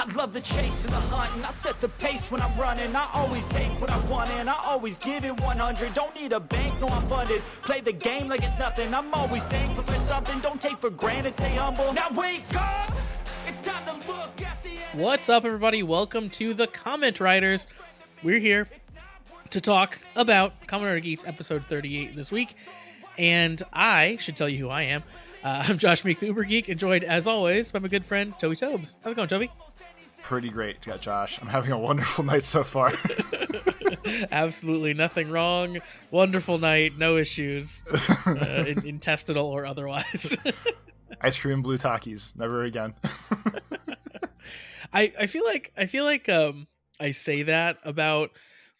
I love the chase and the hunt, and I set the pace when I'm running. I always take what I want and I always give it 100. Don't need a bank, no I'm funded. Play the game like it's nothing. I'm always thankful for something. Don't take for granted, stay humble. Now wake up! It's time to look at the end. What's up, everybody? Welcome to the Kamen Riders. We're here to talk about Kamen Rider Geats episode 38 this week. And I should tell you who I am. I'm Josh Meek, the Uber Geek, and joined, as always, by my good friend, Toby Tobes. How's it going, Toby? Pretty great, Josh. I'm having a wonderful night so far. Absolutely nothing wrong. Wonderful night, no issues, intestinal or otherwise. Ice cream and blue Takis, never again. I feel like I say that about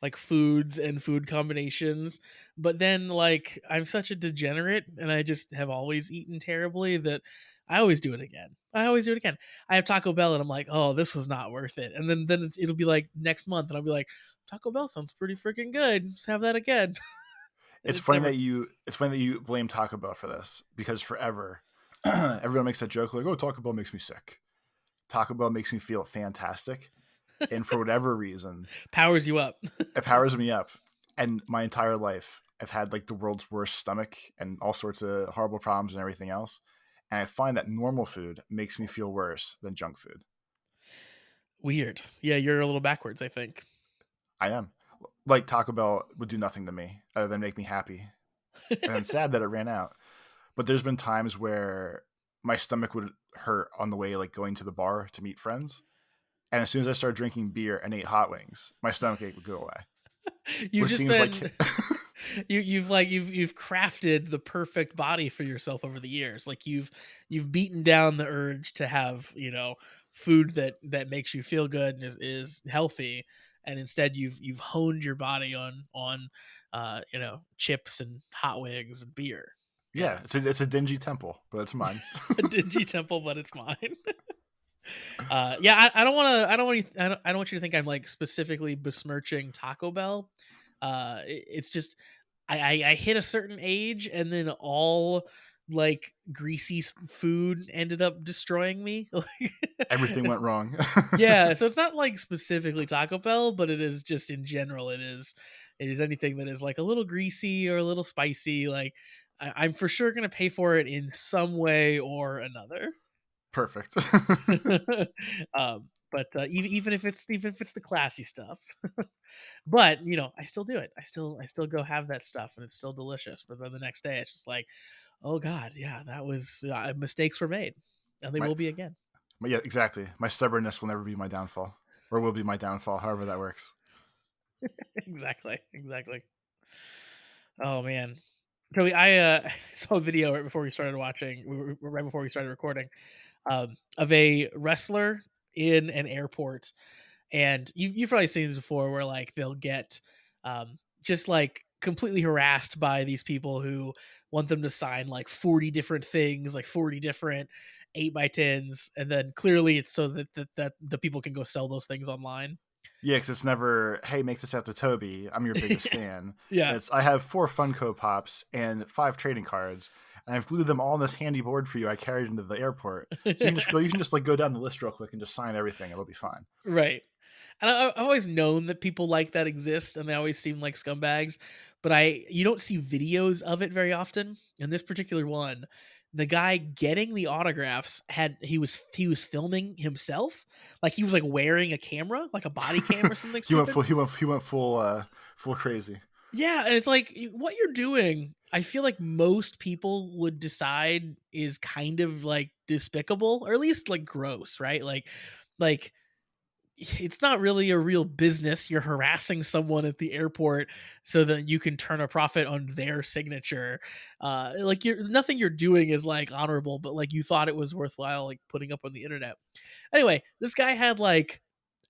like foods and food combinations, but then like I'm such a degenerate and I just have always eaten terribly that I always do it again. I have Taco Bell and I'm like, oh, this was not worth it. And then it'll be like next month and I'll be like, Taco Bell sounds pretty freaking good. Let's have that again. It's funny that you blame Taco Bell for this, because forever everyone makes that joke like, oh, Taco Bell makes me sick. Taco Bell makes me feel fantastic. And for whatever reason, powers you up. It powers me up. And my entire life, I've had like the world's worst stomach and all sorts of horrible problems and everything else. And I find that normal food makes me feel worse than junk food. Weird. Yeah, you're a little backwards, I think. I am. Like Taco Bell would do nothing to me other than make me happy. And I'm sad that it ran out. But there's been times where my stomach would hurt on the way, like going to the bar to meet friends. And as soon as I started drinking beer and ate hot wings, my stomach ache would go away. You've crafted the perfect body for yourself over the years. Like you've beaten down the urge to have, food that makes you feel good and is healthy, and instead you've honed your body on chips and hot wings and beer. Yeah, it's a dingy temple, but it's mine. A dingy temple, but it's mine. I don't want you to think I'm like specifically besmirching Taco Bell. It's just I hit a certain age and then all like greasy food ended up destroying me. Everything went wrong. Yeah, so it's not like specifically Taco Bell, but it is just in general. It is anything that is like a little greasy or a little spicy. Like I'm for sure gonna pay for it in some way or another. Perfect. But even if it's the classy stuff, but I still do it. I still go have that stuff, and it's still delicious. But then the next day, it's just like, oh god, yeah, that was mistakes were made, and they will be again. Yeah, exactly. My stubbornness will never be my downfall, or will be my downfall, however that works. Exactly. Oh man. Toby, I saw a video right before we started recording, of a wrestler in an airport, and you've probably seen this before, where like they'll get just like completely harassed by these people who want them to sign like 40 different things, like 40 different 8x10s, and then clearly it's so that the people can go sell those things online. Yeah, because it's never, hey, make this out to Toby. I'm your biggest fan. Yeah. I have 4 Funko Pops and 5 trading cards, and I've glued them all on this handy board for you. I carried into the airport. So you can just like go down the list real quick and just sign everything. It'll be fine. Right. And I've always known that people like that exist, and they always seem like scumbags, but you don't see videos of it very often. And this particular one, the guy getting the autographs he was filming himself, like he was like wearing a camera, like a body cam or something. He went full crazy. Yeah, and it's like what you're doing, I feel like most people would decide is kind of like despicable, or at least like gross, right? Like it's not really a real business. You're harassing someone at the airport so that you can turn a profit on their signature. Like nothing you're doing is like honorable, but like you thought it was worthwhile, like putting up on the internet. Anyway, this guy had like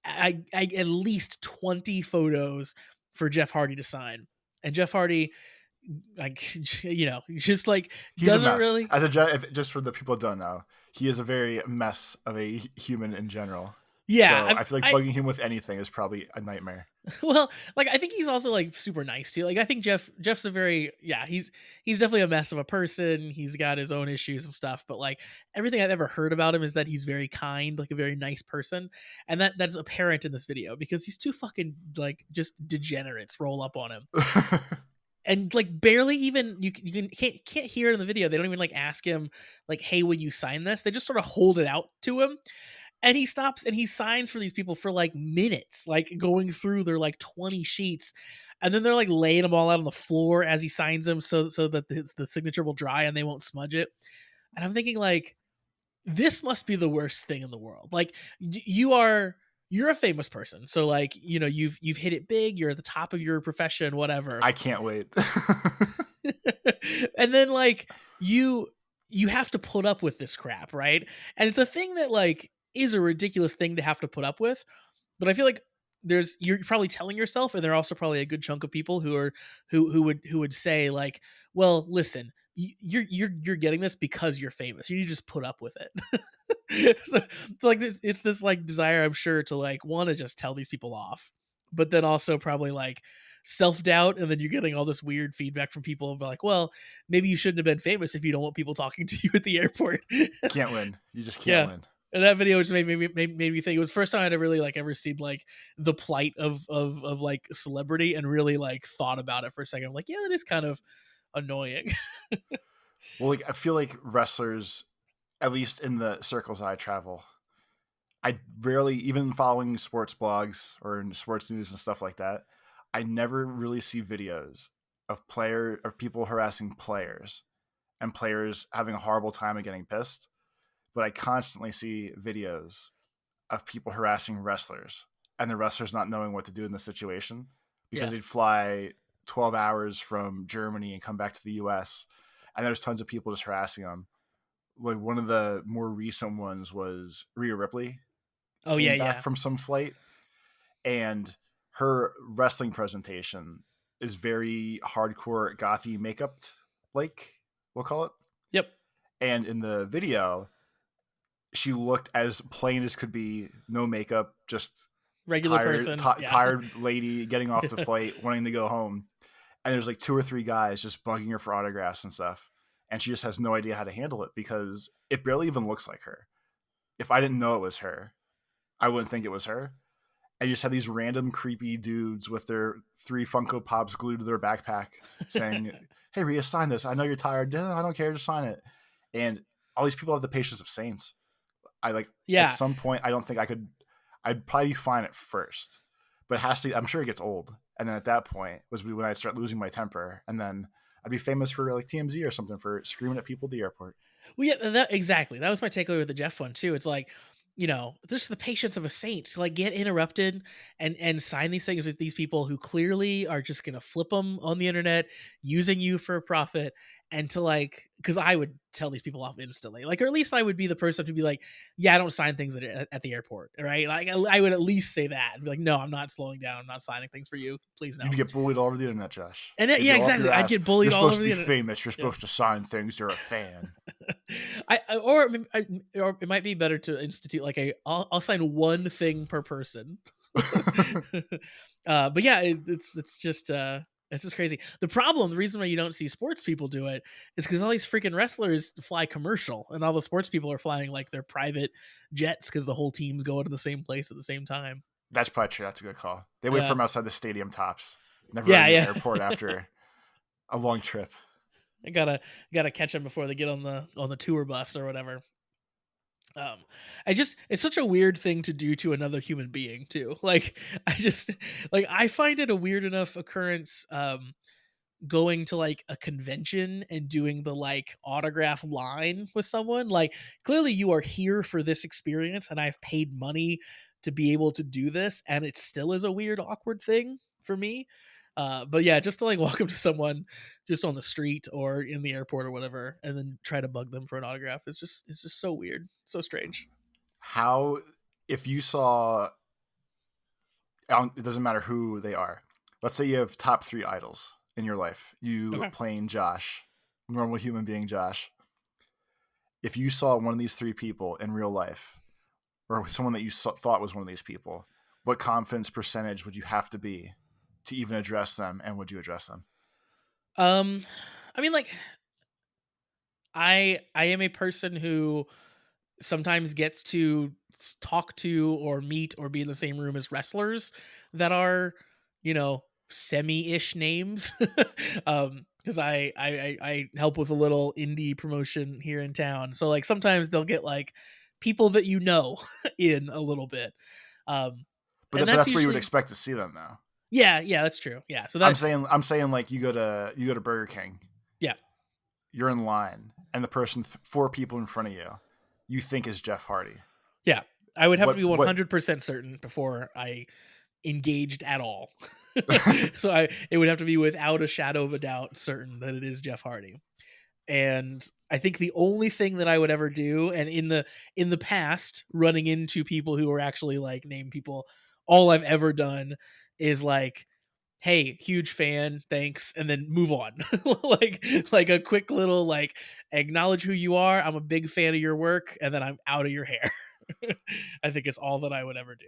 I at least 20 photos for Jeff Hardy to sign, and Jeff Hardy, like just like he's doesn't really. Just for the people that don't know, he is a very mess of a human in general. Yeah, So I feel like bugging him with anything is probably a nightmare. well, like I think he's also like super nice too. Like I think Jeff's a very he's definitely a mess of a person. He's got his own issues and stuff, but like everything I've ever heard about him is that he's very kind, like a very nice person, and that's apparent in this video because these two fucking like just degenerates roll up on him. And like barely even can't hear it in the video. They don't even like ask him like, "Hey, will you sign this?" They just sort of hold it out to him, and he stops and he signs for these people for like minutes, like going through their like 20 sheets, and then they're like laying them all out on the floor as he signs them, so that the signature will dry and they won't smudge it. And I'm thinking like, this must be the worst thing in the world. Like you're a famous person, so like you've hit it big. You're at the top of your profession, whatever. I can't wait. And then like you have to put up with this crap, right? And it's a thing that like is a ridiculous thing to have to put up with, but I feel like you're probably telling yourself, and there are also probably a good chunk of people who would say like, well, listen, you're getting this because you're famous. You need to just put up with it. So like it's this like desire, I'm sure, to like want to just tell these people off, but then also probably like self-doubt, and then you're getting all this weird feedback from people of like, well, maybe you shouldn't have been famous if you don't want people talking to you at the airport. Can't win. You just can't win. And that video just made me think. It was the first time I'd ever seen like the plight of like celebrity and really like thought about it for a second. I'm like, yeah, that is kind of annoying. Well, like I feel like wrestlers, at least in the circles I travel, I rarely, even following sports blogs or in sports news and stuff like that, I never really see videos of people harassing players and players having a horrible time and getting pissed. But I constantly see videos of people harassing wrestlers and the wrestlers not knowing what to do in the situation because they'd fly 12 hours from Germany and come back to the US. And there's tons of people just harassing them. Like one of the more recent ones was Rhea Ripley. Back from some flight, and her wrestling presentation is very hardcore gothy makeup, like we'll call it. Yep. And in the video, she looked as plain as could be, no makeup, just regular person, tired lady getting off the flight, wanting to go home. And there's like 2 or 3 guys just bugging her for autographs and stuff. And she just has no idea how to handle it because it barely even looks like her. If I didn't know it was her, I wouldn't think it was her. And you just have these random creepy dudes with their 3 Funko Pops glued to their backpack saying, "Hey, Rhea, sign this. I know you're tired. I don't care. Just sign it." And all these people have the patience of saints. At some point, I don't think I'd probably be fine at first, but it has to, I'm sure it gets old. And then at that point was when I'd start losing my temper. And then I'd be famous for like TMZ or something for screaming at people at the airport. Well, yeah, exactly. That was my takeaway with the Jeff one too. It's like, there's the patience of a saint to like get interrupted and sign these things with these people who clearly are just going to flip them on the internet using you for a profit. And to like, because I would tell these people off instantly, like, or at least I would be the person who'd be like, yeah, I don't sign things at the airport, right? Like I would at least say that and be like, no, I'm not slowing down. I'm not signing things for you. Please no. You'd get bullied all over the internet, Josh. And exactly. I'd get bullied all over the internet. You're supposed to be famous. You're supposed to sign things. You're a fan. Or it might be better to institute like I'll sign one thing per person. But yeah, it's just crazy. The reason why you don't see sports people do it is because all these freaking wrestlers fly commercial, and all the sports people are flying like their private jets because the whole team's going to the same place at the same time. That's probably true. That's a good call. They wait from outside the stadium tops. Never in the airport after a long trip. I gotta catch them before they get on the tour bus or whatever. It's such a weird thing to do to another human being too. Like I find it a weird enough occurrence going to like a convention and doing the like autograph line with someone. Like clearly you are here for this experience and I've paid money to be able to do this, and it still is a weird, awkward thing for me. But yeah, just to like walk up to someone just on the street or in the airport or whatever, and then try to bug them for an autograph it's just so weird, so strange. How, if you saw, it doesn't matter who they are. Let's say you have top 3 idols in your life. You playing Josh, normal human being Josh. If you saw one of these 3 people in real life, or someone that you thought was one of these people, what confidence percentage would you have to be to even address them, and would you address them? Um, I mean, like, I am a person who sometimes gets to talk to or meet or be in the same room as wrestlers that are, semi-ish names. Because I help with a little indie promotion here in town, so like sometimes they'll get like people that in a little bit. Um, and But that's that's where you would usually, expect to see them, though. yeah, that's true. Yeah, so I'm saying like you go to Burger King, yeah. you're in line, and the person four people in front of you think is Jeff Hardy. Yeah, I would have to be What 100% certain before I engaged at all. So it would have to be without a shadow of a doubt certain that it is Jeff Hardy. And I think the only thing that I would ever do, and in the past, running into people who are actually like named people, all I've ever done is like, hey, huge fan, thanks, and then move on. like a quick little like acknowledge who you are. I'm a big fan of your work, and then I'm out of your hair. I think it's all that I would ever do.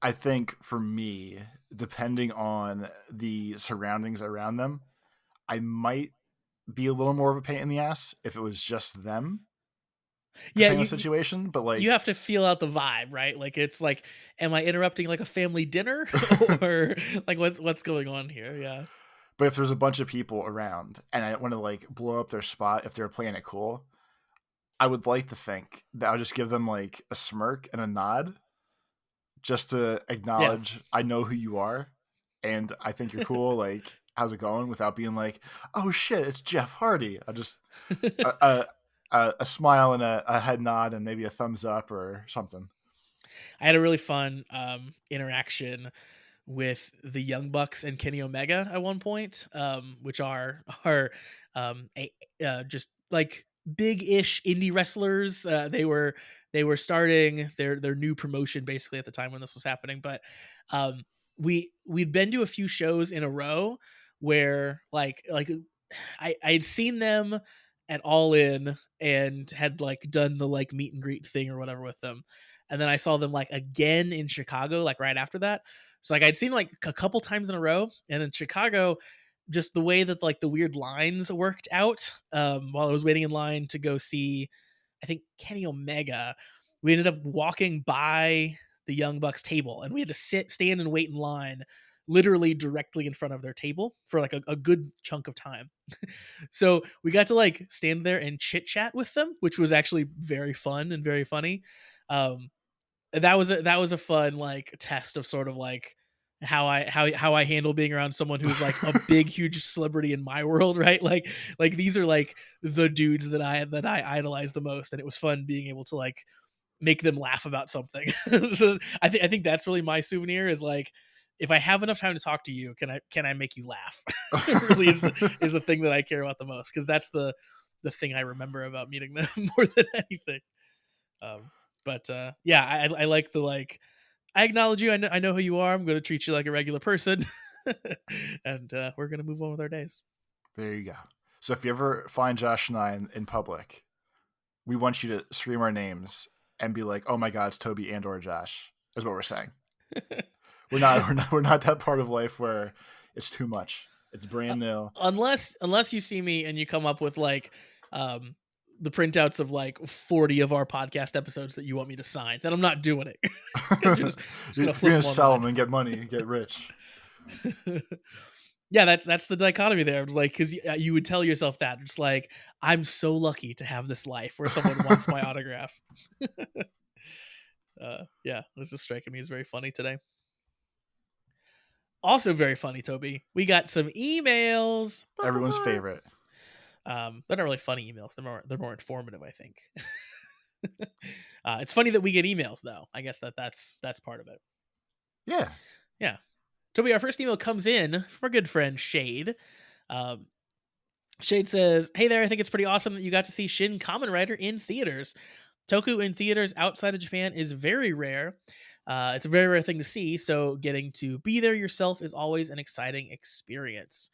I think for me, depending on the surroundings around them, I might be a little more of a pain in the ass if it was just them, Yeah, depending on the situation. But you like, have to feel out the vibe, right? Like it's like, am I interrupting like a family dinner or like what's going on here? Yeah. but if there's a bunch of people around and I want to like blow up their spot if they're playing it cool, I would like to think that I'll just give them like a smirk and a nod just to Yeah. acknowledge I know who you are and I think you're cool. Like, how's it going? Without being like, oh shit, it's Jeff Hardy. I just a smile and a head nod and maybe a thumbs up or something. I had a really fun interaction with the Young Bucks and Kenny Omega at one point, which are just like big-ish indie wrestlers. They were starting their new promotion basically at the time when this was happening, but we'd been to a few shows in a row where like I'd seen them at All In and had like done the like meet and greet thing or whatever with them, and then I saw them like again in Chicago like right after that. So like I'd seen like a couple times in a row, and in Chicago, just the way that like the weird lines worked out while I was waiting in line to go see, I think Kenny Omega, we ended up walking by the Young Bucks table, and we had to stand and wait in line literally directly in front of their table for like a good chunk of time. So we got to like stand there and chit chat with them, which was actually very fun and very funny. Um, that was a fun like test of sort of like how I handle being around someone who's like a big huge celebrity in my world, right? Like these are like the dudes that I idolize the most, and it was fun being able to like make them laugh about something. So I think that's really my souvenir is like, if I have enough time to talk to you, can I make you laugh? Really is the thing that I care about the most, because that's the thing I remember about meeting them more than anything. Um, but yeah, I like the like, I acknowledge you. I know who you are. I'm going to treat you like a regular person, and we're going to move on with our days. There you go. So if you ever find Josh and I in public, we want you to scream our names and be like, "Oh my God, it's Toby and or Josh." Is what we're saying. We're not that part of life where it's too much. It's brand new. Unless you see me and you come up with like the printouts of like 40 of our podcast episodes that you want me to sign, then I'm not doing it. You're just You're gonna flip gonna them sell them online. and get money, and get rich. Yeah, that's the dichotomy there. It's like, because you would tell yourself that it's like, I'm so lucky to have this life where someone wants my autograph. Yeah, this is striking me as very funny today. Also very funny, Toby. We got some emails. Everyone's favorite. They're not really funny emails. They're more informative, I think. It's funny that we get emails, though. I guess that's part of it. Yeah. Yeah. Toby, our first email comes in from our good friend Shade. Um, Shade says, "Hey there, I think it's pretty awesome that you got to see Shin Kamen Rider in theaters. Toku in theaters outside of Japan is very rare. It's a very rare thing to see, so getting to be there yourself is always an exciting experience.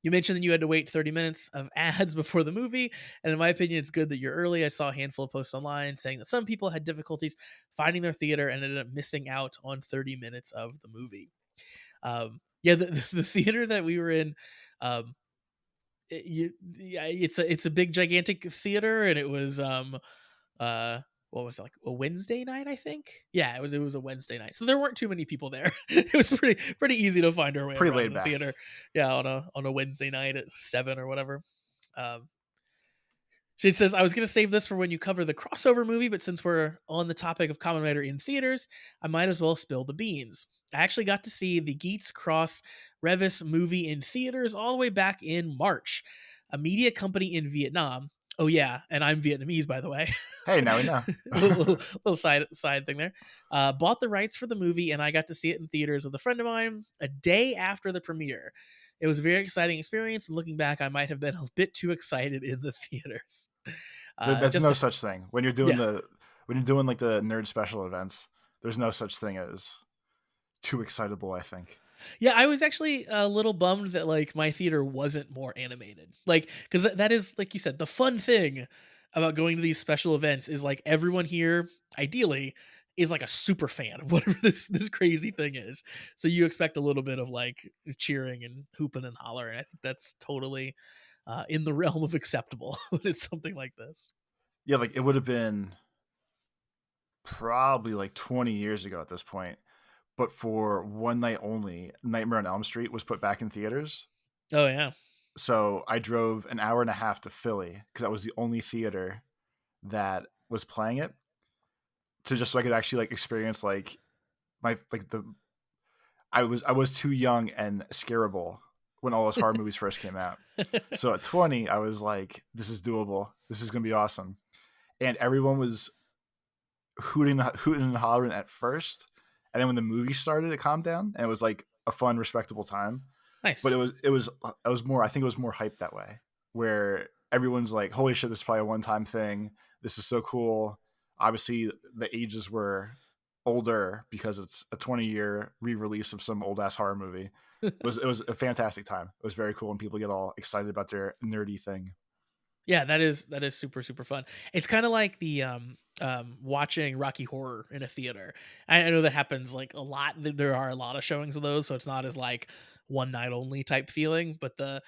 You mentioned that you had to wait 30 minutes of ads before the movie, and in my opinion, it's good that you're early. I saw a handful of posts online saying that some people had difficulties finding their theater and ended up missing out on 30 minutes of the movie. Yeah, the theater that we were in, yeah, it's a big gigantic theater, and it was what was it, like a Wednesday night, I think. Yeah, it was a Wednesday night, so there weren't too many people there. It was pretty easy to find our way Pretty around laid the back. theater. Yeah, on a Wednesday night at 7 or whatever. um she says, I was going to save this for when you cover the crossover movie, but since we're on the topic of Kamen Rider in theaters, I might as well spill the beans. I actually got to see the Geats Cross Revis movie in theaters all the way back in March. A media company in Vietnam. Oh yeah, and I'm Vietnamese, by the way. Hey, now we know. little side thing there. Bought the rights for the movie, and I got to see it in theaters with a friend of mine a day after the premiere. It was a very exciting experience, and looking back, I might have been a bit too excited in the theaters. There's Just no such thing when you're doing yeah, when you're doing like the nerd special events. There's no such thing as too excitable, I think. yeah. I was actually a little bummed that like my theater wasn't more animated, like because that is like you said, the fun thing about going to these special events is like everyone here, ideally, is like a super fan of whatever this crazy thing is. So you expect a little bit of like cheering and hooping and hollering. I think that's totally in the realm of acceptable when it's something like this. Yeah, like it would have been probably like 20 years ago at this point. But for one night only, Nightmare on Elm Street was put back in theaters. Oh yeah. So I drove an hour and a half to Philly because that was the only theater that was playing it, to just so I could actually like experience like my like the I was too young and scareable when all those horror movies first came out. So at 20, I was like, this is doable. This is gonna be awesome. And everyone was hooting and hollering at first, and then when the movie started, it calmed down, and it was like a fun, respectable time. Nice. But it was more. I think it was more hype that way, where everyone's like, "Holy shit, this is probably a one-time thing. This is so cool." Obviously, the ages were older because it's a 20-year re-release of some old ass horror movie. It was a fantastic time. It was very cool, and people get all excited about their nerdy thing. Yeah, that is super super fun. It's kind of like the watching Rocky Horror in a theater. I know that happens like a lot. There are a lot of showings of those, so it's not as like one night only type feeling. But the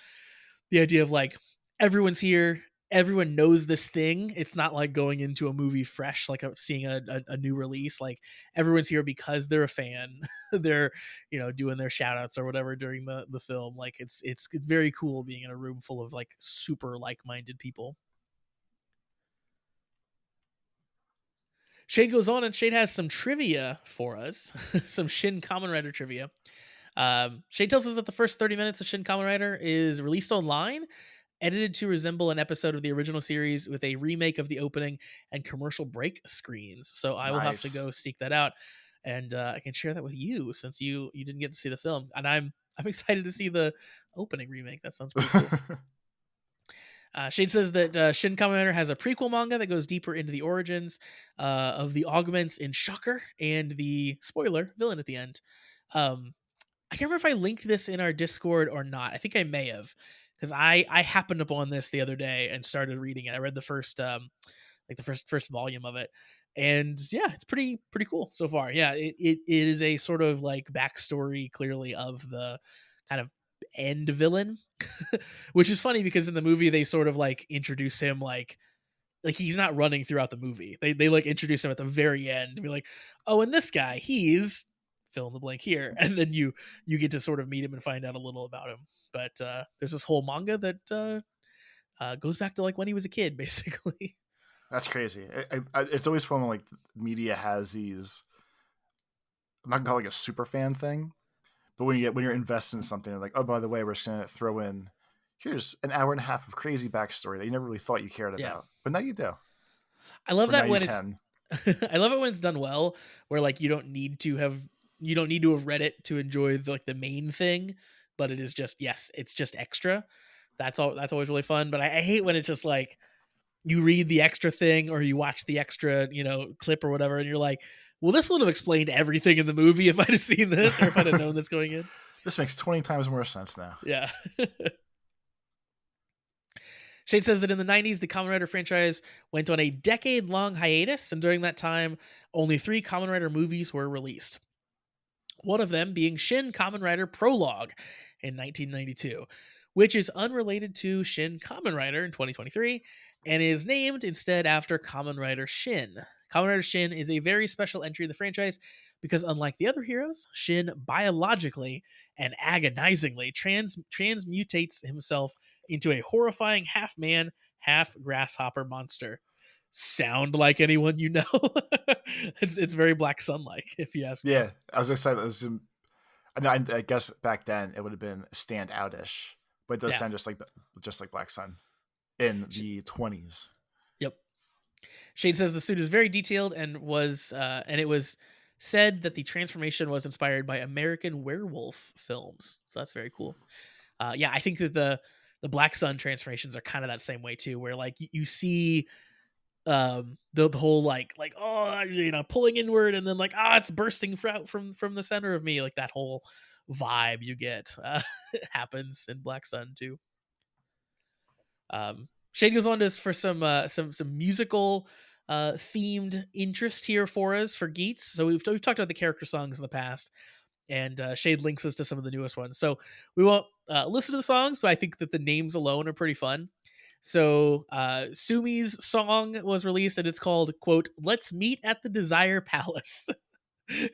idea of like everyone's here, everyone knows this thing. It's not like going into a movie fresh, like seeing a new release. Like everyone's here because they're a fan. They're doing their shout outs or whatever during the film. Like it's very cool being in a room full of like super like-minded people. Shade goes on, and Shade has some trivia for us, some Shin Kamen Rider trivia. Shade tells us that the first 30 minutes of Shin Kamen Rider is released online, edited to resemble an episode of the original series with a remake of the opening and commercial break screens. So I will have to Nice. go seek that out, and I can share that with you since you didn't get to see the film, and I'm excited to see the opening remake. That sounds pretty cool. Shade says that Shin Kamen Rider has a prequel manga that goes deeper into the origins of the augments in Shocker and the spoiler villain at the end. I can't remember if I linked this in our Discord or not. I think I may have, because I happened upon this the other day and started reading it. I read the first like the first volume of it, and yeah, it's pretty cool so far. Yeah, it is a sort of like backstory clearly of the kind of end villain, which is funny because in the movie they sort of like introduce him like he's not running throughout the movie. They like introduce him at the very end and be like, oh, and this guy, he's fill in the blank here, and then you get to sort of meet him and find out a little about him. But there's this whole manga that goes back to like when he was a kid, basically. That's crazy. It's always fun when like media has these. I'm not gonna call it like a super fan thing, but when you're invested in something, they're like, oh, by the way, we're just gonna throw in here's an hour and a half of crazy backstory that you never really thought you cared Yeah, about, but now you do. I love Or now that you when it's can. I love it when it's done well, where like you don't need to have read it to enjoy the main thing, but it is just yes, it's just extra. That's always really fun. But I hate when it's just like you read the extra thing or you watch the extra clip or whatever, and you're like, well, this would have explained everything in the movie if I'd have seen this or if I'd have known this going in. This makes 20 times more sense now. Yeah. Shade says that in the 90s, the Kamen Rider franchise went on a decade-long hiatus, and during that time, only 3 Kamen Rider movies were released. One of them being Shin Kamen Rider Prologue in 1992, which is unrelated to Shin Kamen Rider in 2023 and is named instead after Kamen Rider Shin. Kamen Rider Shin is a very special entry in the franchise because, unlike the other heroes, Shin biologically and agonizingly transmutates himself into a horrifying half man, half grasshopper monster. Sound like anyone you know? It's very Black Sun like, if you ask me. Yeah, I was excited. I guess back then it would have been stand outish, but it does Yeah. sound just like Black Sun in the 20s. Yep. Shade says the suit is very detailed and it was said that the transformation was inspired by American werewolf films. So that's very cool. Yeah, I think that the Black Sun transformations are kind of that same way too, where like you see the whole like oh, you know, pulling inward and then like it's bursting out from the center of me, like that whole vibe you get happens in Black Sun too. Shade goes on to for some musical themed interest here for us for Geats. So we've talked about the character songs in the past, and Shade links us to some of the newest ones. So we won't listen to the songs, but I think that the names alone are pretty fun. So Sumi's song was released, and it's called, quote, "Let's Meet at the Desire Palace,"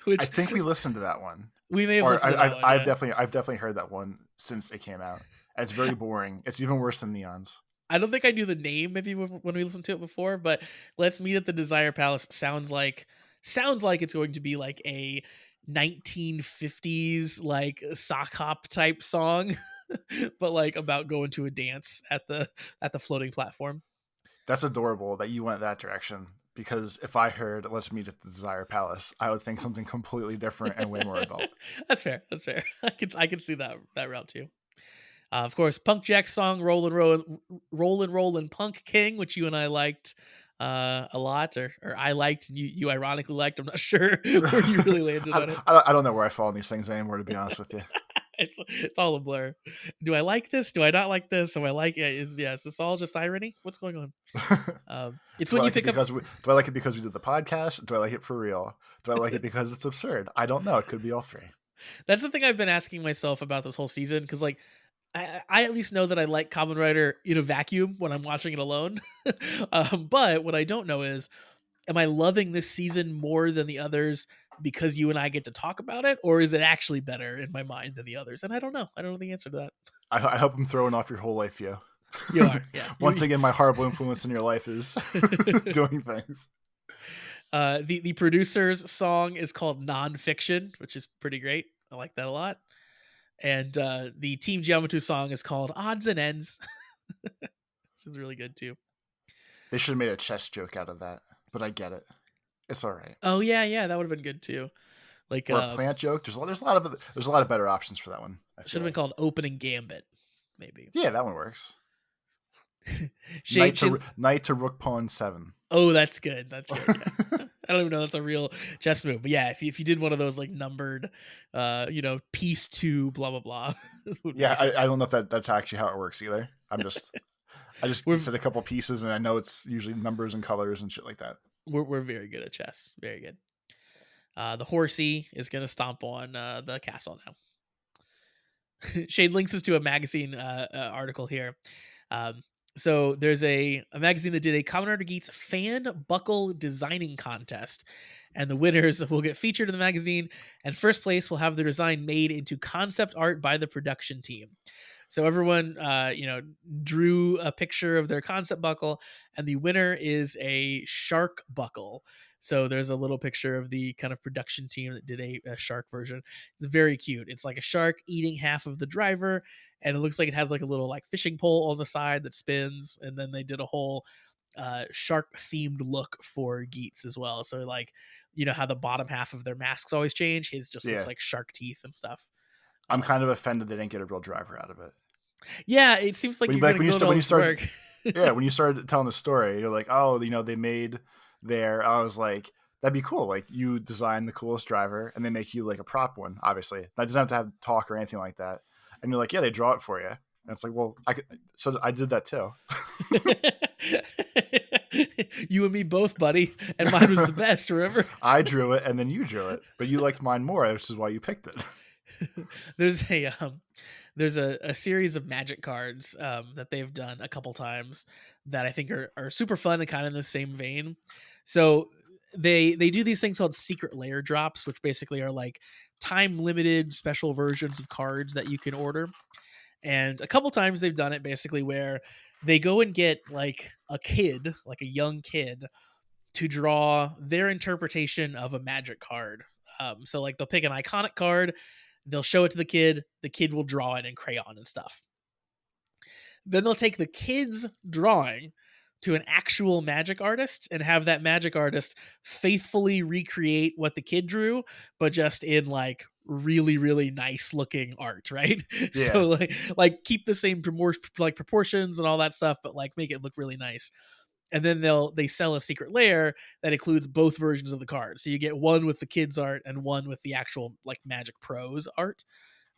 which I think we listened to that one. we may have Or listened to that one. I've Yeah. definitely heard that one since it came out. And it's very boring. It's even worse than Neon's. I don't think I knew the name maybe when we listened to it before, but "Let's Meet at the Desire Palace" sounds like it's going to be like a 1950s like sock hop type song, but like about going to a dance at the floating platform. That's adorable that you went that direction, because if I heard "Let's Meet at the Desire Palace," I would think something completely different and way more adult. That's fair. That's fair. I can see that route too. Of course, Punk Jack's song "Rollin' Punk King," which you and I liked a lot, or I liked, and you ironically liked. I'm not sure where you really landed on it. I don't know where I fall on these things anymore, to be honest with you. It's all a blur. Do I like this? Do I not like this? Do I like it? Is this all just irony? What's going on? It's when you pick up. Do I like it because we did the podcast? Do I like it for real? Do I like it because it's absurd? I don't know. It could be all three. That's the thing I've been asking myself about this whole season, because like I at least know that I like Kamen Rider in a vacuum when I'm watching it alone. But what I don't know is, am I loving this season more than the others because you and I get to talk about it, or is it actually better in my mind than the others? And I don't know. I don't know the answer to that. I hope I'm throwing off your whole life, yo. You are, yeah. Once again, my horrible influence in your life is doing things. The producer's song is called "Nonfiction," which is pretty great. I like that a lot. And the Team Geometry song is called "Odds and Ends," which is really good too. They should have made a chess joke out of that, but I get it. It's all right. Oh yeah, that would have been good too. Like or a plant joke. There's a lot of better options for that one. Should have been called "Opening Gambit," maybe. Yeah, that one works. Knight to Rook Pawn 7. Oh, that's good. That's good. Yeah. I don't even know that's a real chess move, but yeah, if you did one of those like numbered, piece 2, blah blah blah. Yeah, I don't know if that's actually how it works either. I just said a couple pieces, and I know it's usually numbers and colors and shit like that. We're very good at chess. Very good. The horsey is gonna stomp on the castle now. Shade links us to a magazine article here. So there's a magazine that did a Kamen Rider Geats fan buckle designing contest, and the winners will get featured in the magazine, and first place will have their design made into concept art by the production team. So everyone, drew a picture of their concept buckle, and the winner is a shark buckle. So there's a little picture of the kind of production team that did a shark version. It's very cute. It's like a shark eating half of the driver, and it looks like it has like a little like fishing pole on the side that spins. And then they did a whole shark themed look for Geats as well. So like, you know how the bottom half of their masks always change? His just looks like shark teeth and stuff. I'm kind of offended they didn't get a real driver out of it. Yeah, it seems like when you started telling the story, you're like, oh, they made there. I was like, that'd be cool. Like, you design the coolest driver, and they make you like a prop one. Obviously, that doesn't have to have talk or anything like that. And you're like, yeah, they draw it for you. And it's like, well, so I did that too. You and me both, buddy. And mine was the best, remember? I drew it and then you drew it, but you liked mine more, which is why you picked it. There's a series of magic cards that they've done a couple times that I think are super fun and kind of in the same vein. So they do these things called secret layer drops, which basically are like time limited special versions of cards that you can order. And a couple times they've done it basically where they go and get like a kid, like a young kid, to draw their interpretation of a magic card. So like they'll pick an iconic card, they'll show it to the kid will draw it in crayon and stuff. Then they'll take the kid's drawing to an actual magic artist and have that magic artist faithfully recreate what the kid drew, but just in like really really nice looking art, right? Yeah. So like keep the same proportions and all that stuff, but like make it look really nice. And then they sell a secret layer that includes both versions of the card. So you get one with the kids art and one with the actual like Magic Pros art.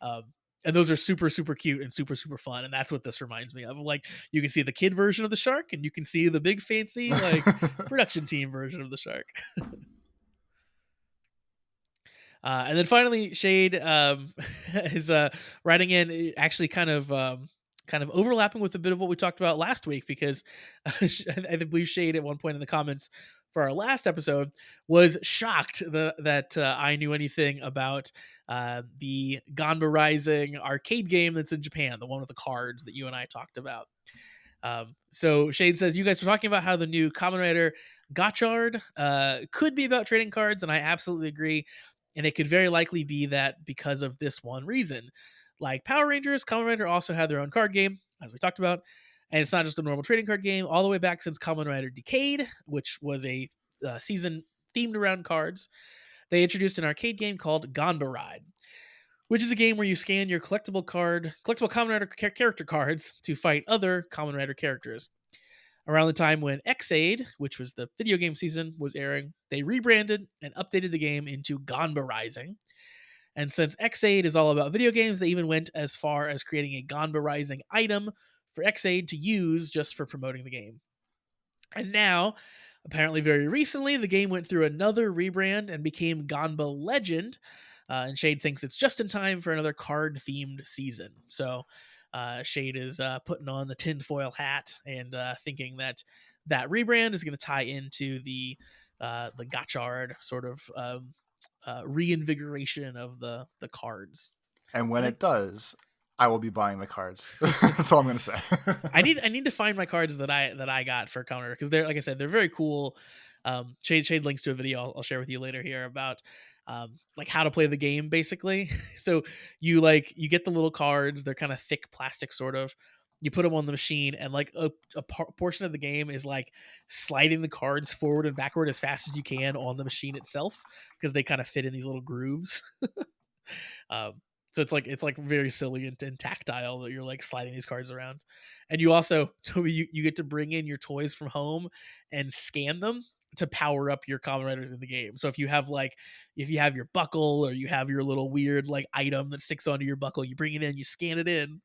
Um, and those are super super cute and super super fun. And that's what this reminds me of. Like you can see the kid version of the shark, and you can see the big fancy like production team version of the shark. And then finally, Shade is writing in actually kind of overlapping with a bit of what we talked about last week, because I believe Shade at one point in the comments for our last episode was shocked that I knew anything about the Ganba Rising arcade game that's in Japan, the one with the cards that you and I talked about. So Shade says, you guys were talking about how the new Kamen Rider Gotchard could be about trading cards, and I absolutely agree. And it could very likely be that because of this one reason. Like Power Rangers, Kamen Rider also had their own card game, as we talked about. And it's not just a normal trading card game, all the way back since Kamen Rider Decade, which was a season themed around cards. They introduced an arcade game called Ganba Ride, which is a game where you scan your collectible Kamen Rider character cards to fight other Kamen Rider characters. Around the time when X-Aid, which was the video game season, was airing, they rebranded and updated the game into Ganba Rising. And since X-Aid is all about video games, they even went as far as creating a Ganba Rising item for X-Aid to use just for promoting the game. And now, apparently very recently, the game went through another rebrand and became Ganba Legend. And Shade thinks it's just in time for another card-themed season. So Shade is putting on the tinfoil hat and thinking that rebrand is going to tie into the Gotchard sort of reinvigoration of the cards. And when it does, I will be buying the cards. That's all I'm going to say. I need to find my cards that I got for Kamen Rider, because they're, like I said, they're very cool. Shade links to a video I'll share with you later here about like how to play the game basically. So you get the little cards, they're kind of thick plastic sort of. You put them on the machine, and like a portion of the game is like sliding the cards forward and backward as fast as you can on the machine itself, because they kind of fit in these little grooves. So it's like very silly and tactile that you're like sliding these cards around. And you also, Toby, you get to bring in your toys from home and scan them to power up your Kamen Riders in the game. So if you have your buckle, or you have your little weird like item that sticks onto your buckle, you bring it in, you scan it in.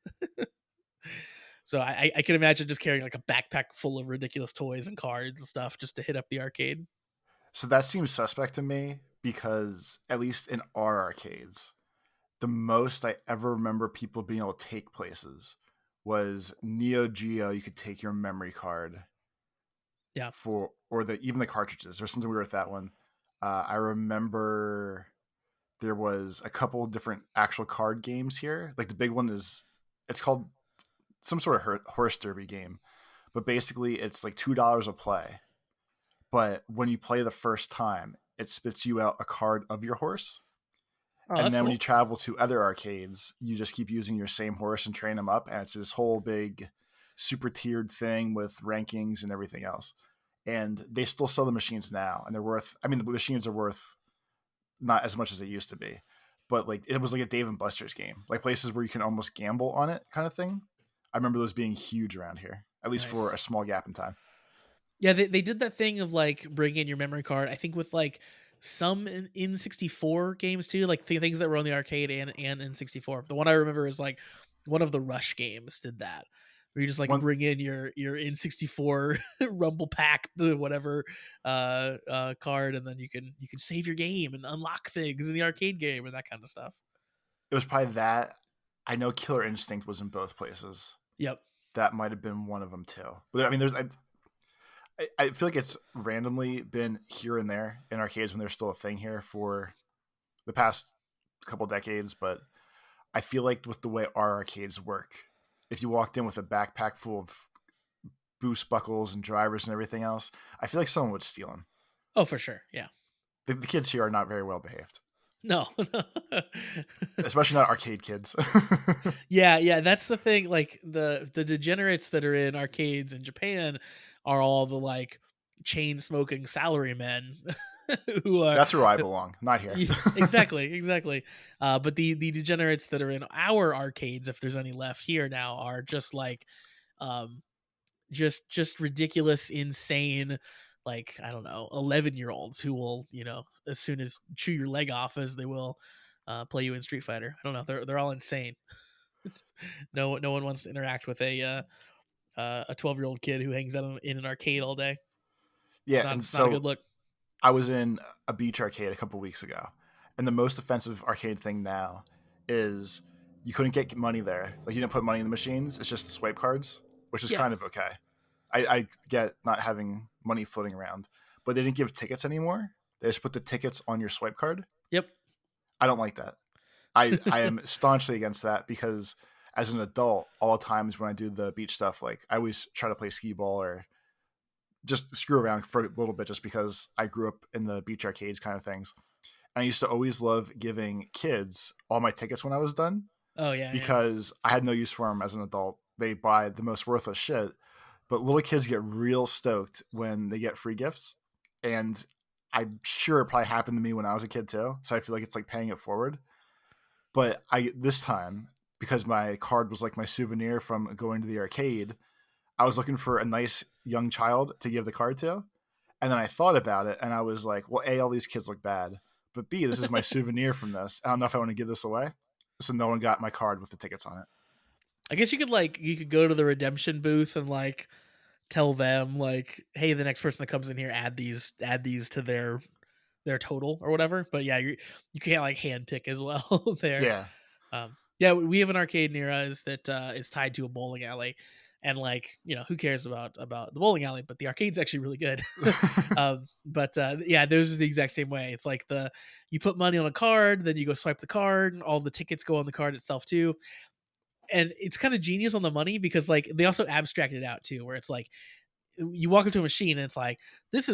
So I can imagine just carrying like a backpack full of ridiculous toys and cards and stuff just to hit up the arcade. So that seems suspect to me, because at least in our arcades, the most I ever remember people being able to take places was Neo Geo. You could take your memory card, yeah, even the cartridges. There's something weird with that one. I remember there was a couple of different actual card games here. Like the big one it's called some sort of horse derby game, but basically it's like $2 a play. But when you play the first time, it spits you out a card of your horse. And then when you travel to other arcades, you just keep using your same horse and train them up. And it's this whole big super tiered thing with rankings and everything else. And they still sell the machines now. And the machines are worth not as much as they used to be. But like it was like a Dave and Buster's game. Like places where you can almost gamble on it kind of thing. I remember those being huge around here, at least for a small gap in time. Yeah, they did that thing of like bringing in your memory card, I think with like some in 64 games too, like things that were on the arcade and in 64. The one I remember is like one of the Rush games did that, where you just like One bring in your N64 Rumble Pack, the whatever card, and then you can save your game and unlock things in the arcade game and that kind of stuff. It was probably that. I know Killer Instinct was in both places. Yep. That might have been one of them too. But I mean, I feel like it's randomly been here and there in arcades when there's still a thing here for the past couple decades. But I feel like with the way our arcades work, if you walked in with a backpack full of boost buckles and drivers and everything else, I feel like someone would steal them. Oh, for sure. Yeah. The kids here are not very well behaved, No. especially not arcade kids. Yeah, that's the thing. Like the degenerates that are in arcades in Japan are all the like chain smoking salary men who are That's where I belong, not here. exactly. But the degenerates that are in our arcades, if there's any left here now, are just like um just ridiculous, insane, like I don't know, 11-year-olds who will, as soon as chew your leg off as they will play you in Street Fighter. I don't know, they're all insane. No one wants to interact with a 12-year-old kid who hangs out in an arcade all day. Yeah, Not and it's not a so good look. I was in a beach arcade a couple weeks ago, and the most offensive arcade thing now is you couldn't get money there. Like you didn't put money in the machines; it's just the swipe cards, which is Yeah. kind of okay. I get not having money floating around, but they didn't give tickets anymore. They just put the tickets on your swipe card. Yep. I don't like that. I am staunchly against that because as an adult, all the times when I do the beach stuff, like I always try to play skee ball or just screw around for a little bit just because I grew up in the beach arcades kind of things. And I used to always love giving kids all my tickets when I was done Oh yeah. because I had no use for them as an adult. They buy the most worthless shit, but little kids get real stoked when they get free gifts. And I'm sure it probably happened to me when I was a kid too. So I feel like it's like paying it forward. But this time, because my card was like my souvenir from going to the arcade, I was looking for a nice young child to give the card to. And then I thought about it and I was like, well, A, all these kids look bad. But B, this is my souvenir from this. I don't know if I want to give this away. So no one got my card with the tickets on it. I guess you could go to the redemption booth and like tell them like, hey, the next person that comes in here, add these to their total or whatever. But yeah, you can't like hand pick as well there. Yeah. Yeah, we have an arcade near us that is tied to a bowling alley, and like who cares about the bowling alley? But the arcade's actually really good. But yeah, those are the exact same way. It's like you put money on a card, then you go swipe the card, and all the tickets go on the card itself too. And it's kind of genius on the money because like they also abstract it out too, where it's like you walk up to a machine and it's like this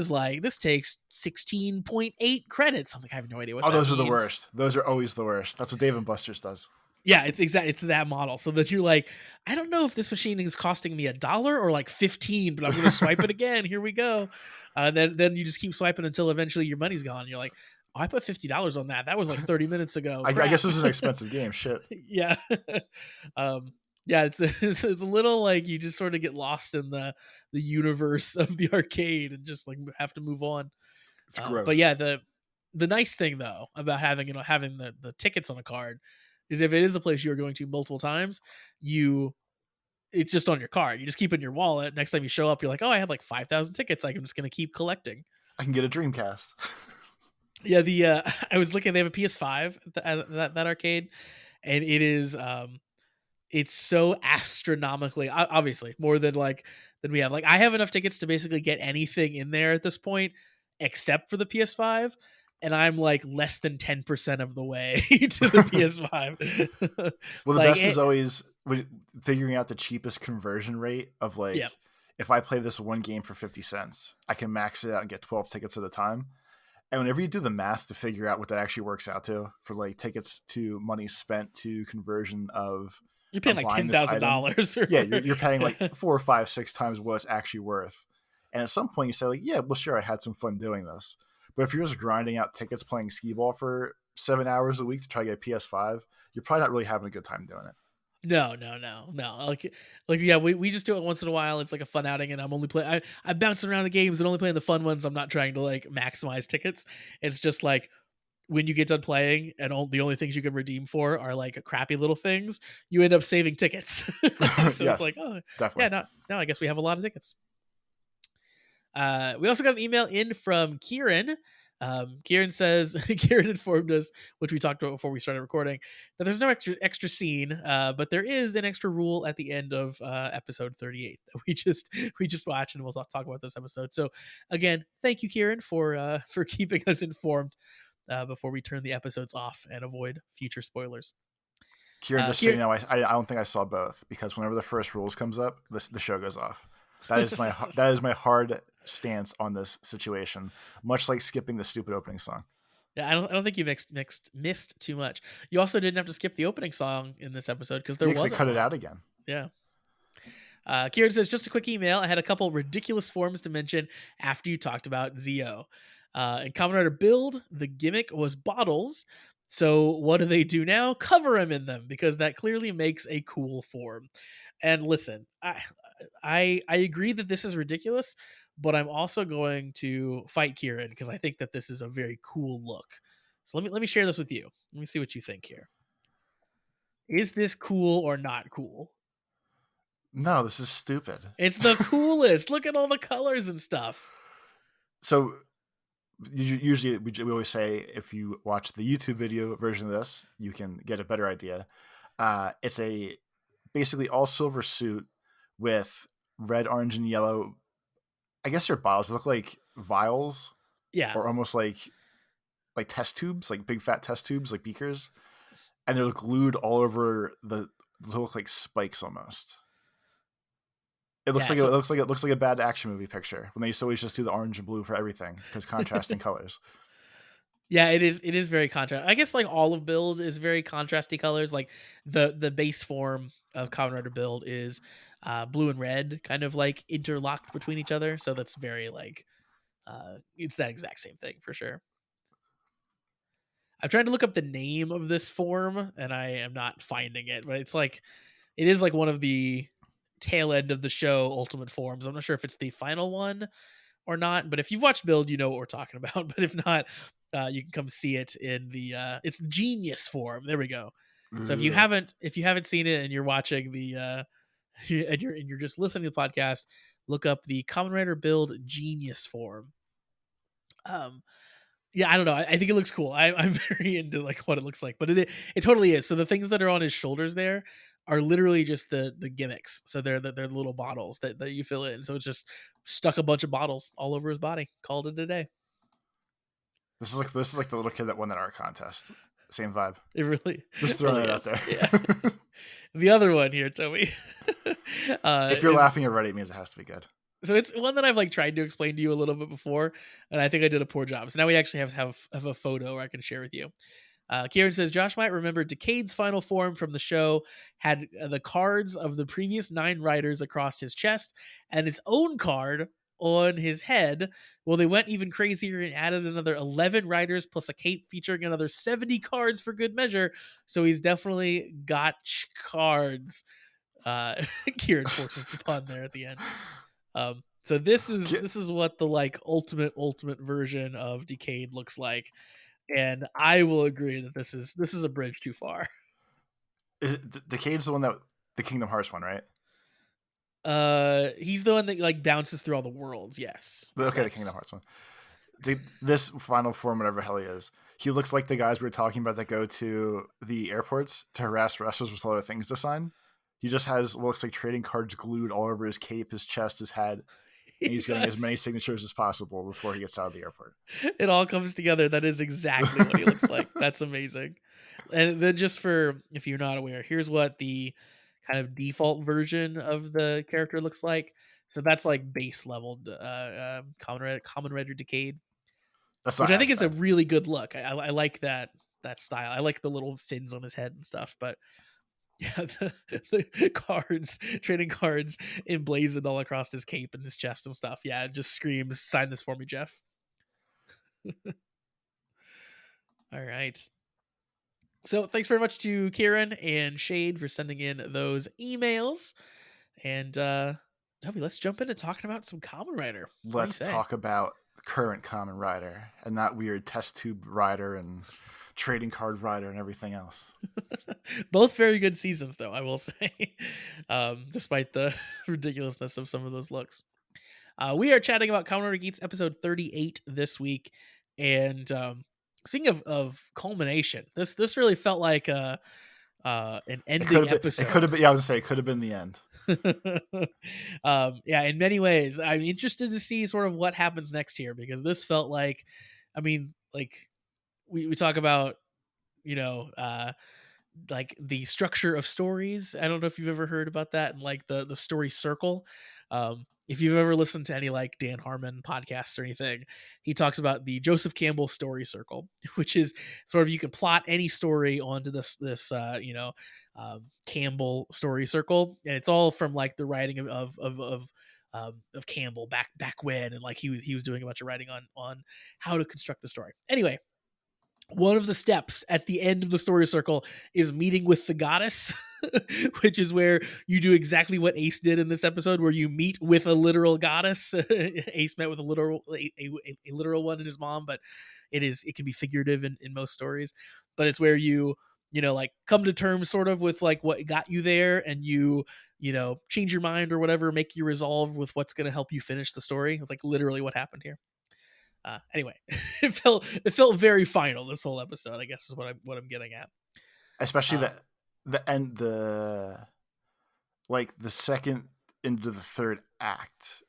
takes 16.8 credits. I'm like, I have no idea what. Oh, that those are the means. worst. Those are always the worst. That's what Dave and Buster's does. Yeah, it's that model. So that you're like, I don't know if this machine is costing me $1 or like 15, but I'm gonna swipe it again. Here we go. Then you just keep swiping until eventually your money's gone. You're like, oh, I put $50 on that. That was like 30 minutes ago. I Crap. guess this is an expensive game. Shit. Yeah. Yeah, it's a little like you just sort of get lost in the universe of the arcade and just like have to move on. It's gross. But yeah, the nice thing though about having having the tickets on a card is if it is a place you're going to multiple times, it's just on your card. You just keep it in your wallet. Next time you show up, you're like, oh, I had like 5,000 tickets. I'm just gonna keep collecting. I can get a Dreamcast. Yeah, I was looking. They have a PS5 at that arcade, and it is it's so astronomically, obviously more than we have. Like I have enough tickets to basically get anything in there at this point, except for the PS5. And I'm like less than 10% of the way to the PS5. Well, the best is always figuring out the cheapest conversion rate of like, if I play this one game for 50 cents, I can max it out and get 12 tickets at a time. And whenever you do the math to figure out what that actually works out to for like tickets to money spent to conversion of, you're paying like $10,000. Yeah, you're paying like 4 or 5, 6 times what it's actually worth. And at some point you say like, yeah, well, sure, I had some fun doing this. But if you're just grinding out tickets playing skee ball for 7 hours a week to try to get a PS5, you're probably not really having a good time doing it. No. Like yeah, we just do it once in a while. It's like a fun outing, and I'm only playing. I'm bouncing around the games and only playing the fun ones. I'm not trying to like maximize tickets. It's just like when you get done playing and the only things you can redeem for are like crappy little things, you end up saving tickets. So it's Yes, like, oh yeah, definitely. now I guess we have a lot of tickets. We also got an email in from Kieran. Kieran says Kieran informed us, which we talked about before we started recording, that there's no extra scene, but there is an extra rule at the end of episode 38 that we just watched, and we'll talk about this episode. So again, thank you, Kieran, for keeping us informed before we turn the episodes off and avoid future spoilers. Kieran, just so you know, I don't think I saw both, because whenever the first rules comes up, the show goes off. That is my hard stance on this situation. Much like skipping the stupid opening song. Yeah, I don't think you missed too much. You also didn't have to skip the opening song in this episode because there wasn't. They cut it out again. Yeah. Kieran says, just a quick email. I had a couple ridiculous forms to mention after you talked about Zio. In Kamen Rider Build, the gimmick was bottles. So what do they do now? Cover him in them, because that clearly makes a cool form. And listen, I agree that this is ridiculous, but I'm also going to fight Kieran because I think that this is a very cool look. So let me share this with you. Let me see what you think here. Is this cool or not cool? No, this is stupid. It's the coolest. Look at all the colors and stuff. So usually we always say, if you watch the YouTube video version of this, you can get a better idea. It's a basically all silver suit with red, orange, and yellow. I guess they're bottles. They look like vials. Yeah. Or almost like test tubes, like big fat test tubes, like beakers. And they're glued all over they look like spikes almost. It looks it looks like a bad action movie picture when they used to always just do the orange and blue for everything because contrasting colors. Yeah, it is very contrast. I guess like all of Build is very contrasty colors. Like the base form of Kamen Rider Build is blue and red, kind of like interlocked between each other. So that's very like it's that exact same thing for sure. I've tried to look up the name of this form and I am not finding it, but it is like one of the tail end of the show ultimate forms. I'm not sure if it's the final one or not, but if you've watched Build, you know what we're talking about. But if not, you can come see it in the it's genius form. There we go. So if you haven't seen it and you're watching the and you're just listening to the podcast, look up the Kamen Rider Build genius form. Yeah, I don't know. I think it looks cool. I'm very into like what it looks like, but it totally is. So the things that are on his shoulders there are literally just the gimmicks. So they're the little bottles that you fill in. So it's just stuck a bunch of bottles all over his body. Called it a day. This is like the little kid that won that art contest. Same vibe. It really just throwing really it out there. Yeah. The other one here, Toby. If you're laughing already, it means it has to be good. So it's one that I've like tried to explain to you a little bit before, and I think I did a poor job. So now we actually have a photo I can share with you. Kieran says, Josh might remember Decade's final form from the show had the cards of the previous 9 riders across his chest and his own card on his head. Well, they went even crazier and added another 11 riders plus a cape featuring another 70 cards for good measure. So he's definitely got cards. Kieran forces the pun there at the end. So this is what the like ultimate version of Decade looks like, and I will agree that this is a bridge too far. Is it Decade's the one that the Kingdom Hearts one, right? He's the one that like bounces through all the worlds. Yes. Okay, the Kingdom Hearts one. This final form, whatever hell he is, he looks like the guys we were talking about that go to the airports to harass wrestlers with other things to sign. He just has what looks like trading cards glued all over his cape, his chest, his head. And he's getting as many signatures as possible before he gets out of the airport. It all comes together. That is exactly what he looks like. That's amazing. And then just for, if you're not aware, here's what the kind of default version of the character looks like. So that's like base leveled Kamen Rider Decade, which I think is a really good look. I like that style. I like the little fins on his head and stuff, but yeah, the cards, trading cards emblazoned all across his cape and his chest and stuff. Yeah, it just screams, sign this for me, Jeff. All right. So thanks very much to Kieran and Shade for sending in those emails. And Toby, let's jump into talking about some Kamen Rider. Let's talk about current Kamen Rider and that weird test tube rider and trading card rider and everything else. Both very good seasons, though, I will say, despite the ridiculousness of some of those looks. We are chatting about Kamen Rider Geats episode 38 this week. And speaking of culmination, this really felt like an ending episode. It could have been. Yeah, I was gonna say it could have been the end. Yeah, in many ways, I'm interested to see sort of what happens next here, because this felt like, I mean, like we talk about, you know, like the structure of stories. I don't know if you've ever heard about that, and like the story circle. If you've ever listened to any like Dan Harmon podcasts or anything, he talks about the Joseph Campbell story circle, which is sort of, you can plot any story onto this Campbell story circle, and it's all from like the writing of Campbell back when, and like he was doing a bunch of writing on how to construct a story. Anyway, one of the steps at the end of the story circle is meeting with the goddess, which is where you do exactly what Ace did in this episode, where you meet with a literal goddess. Ace met with a literal one in his mom, but it can be figurative in most stories. But it's where you like come to terms sort of with like what got you there, and you change your mind or whatever, make your resolve with what's going to help you finish the story. It's like literally what happened here. Anyway, it felt very final, this whole episode, I guess, is what I'm getting at. Especially the end, like the second into the third act,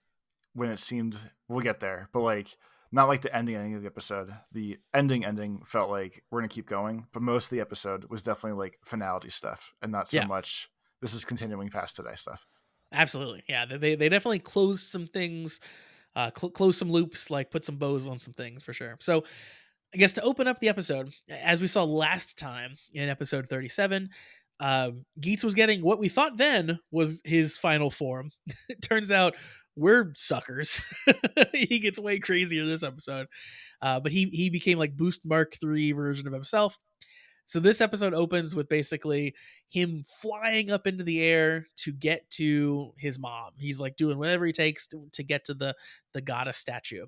when it seemed, we'll get there, but like not like the ending of the episode. The ending felt like we're gonna keep going, but most of the episode was definitely like finality stuff, and not so much this is continuing past today stuff. Absolutely, yeah. They definitely closed some things, close some loops, like put some bows on some things for sure. So I guess to open up the episode, as we saw last time in episode 37, Geats was getting what we thought then was his final form. It turns out we're suckers. He gets way crazier this episode, but he became like Boost Mark III version of himself. So this episode opens with basically him flying up into the air to get to his mom. He's like doing whatever he takes to get to the goddess statue.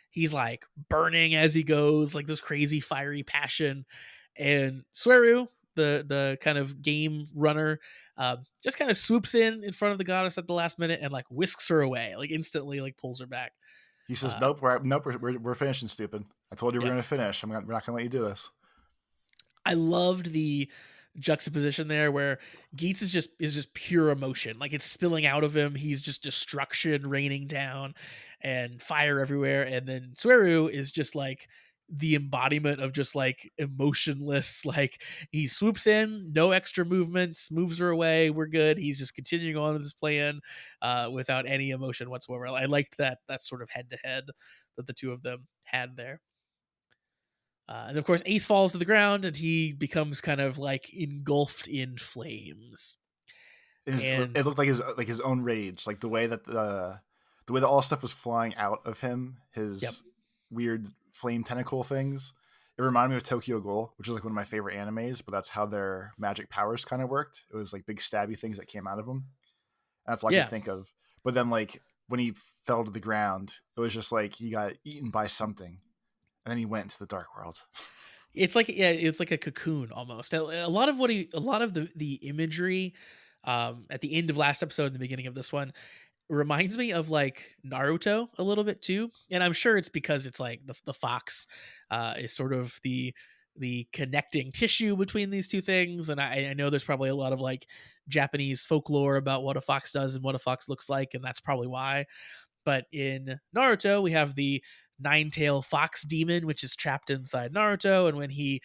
He's like burning as he goes, like this crazy fiery passion. And Sweru, the kind of game runner, just kind of swoops in front of the goddess at the last minute and like whisks her away, like instantly, like pulls her back. He says, "Nope, we're finishing, stupid. I told you we're gonna finish. We're not gonna let you do this." I loved the juxtaposition there, where Geats is just pure emotion, like it's spilling out of him. He's just destruction raining down and fire everywhere, and then Sweru is just like the embodiment of just like emotionless. Like he swoops in, no extra movements, moves her away, we're good. He's just continuing on with his plan without any emotion whatsoever. I liked that sort of head to head that the two of them had there. And of course, Ace falls to the ground, and he becomes kind of like engulfed in flames. It looked like his own rage, like the way that all stuff was flying out of him, his weird flame tentacle things. It reminded me of Tokyo Ghoul, which was like one of my favorite animes, but that's how their magic powers kind of worked. It was like big stabby things that came out of them. And that's all I could think of. But then like when he fell to the ground, it was just like he got eaten by something. And then he went into the dark world. It's like a cocoon almost. A lot of the imagery at the end of last episode and the beginning of this one reminds me of like Naruto a little bit too. And I'm sure it's because it's like the fox is sort of the connecting tissue between these two things. And I know there's probably a lot of like Japanese folklore about what a fox does and what a fox looks like, and that's probably why. But in Naruto, we have the nine-tail fox demon, which is trapped inside Naruto. And when he,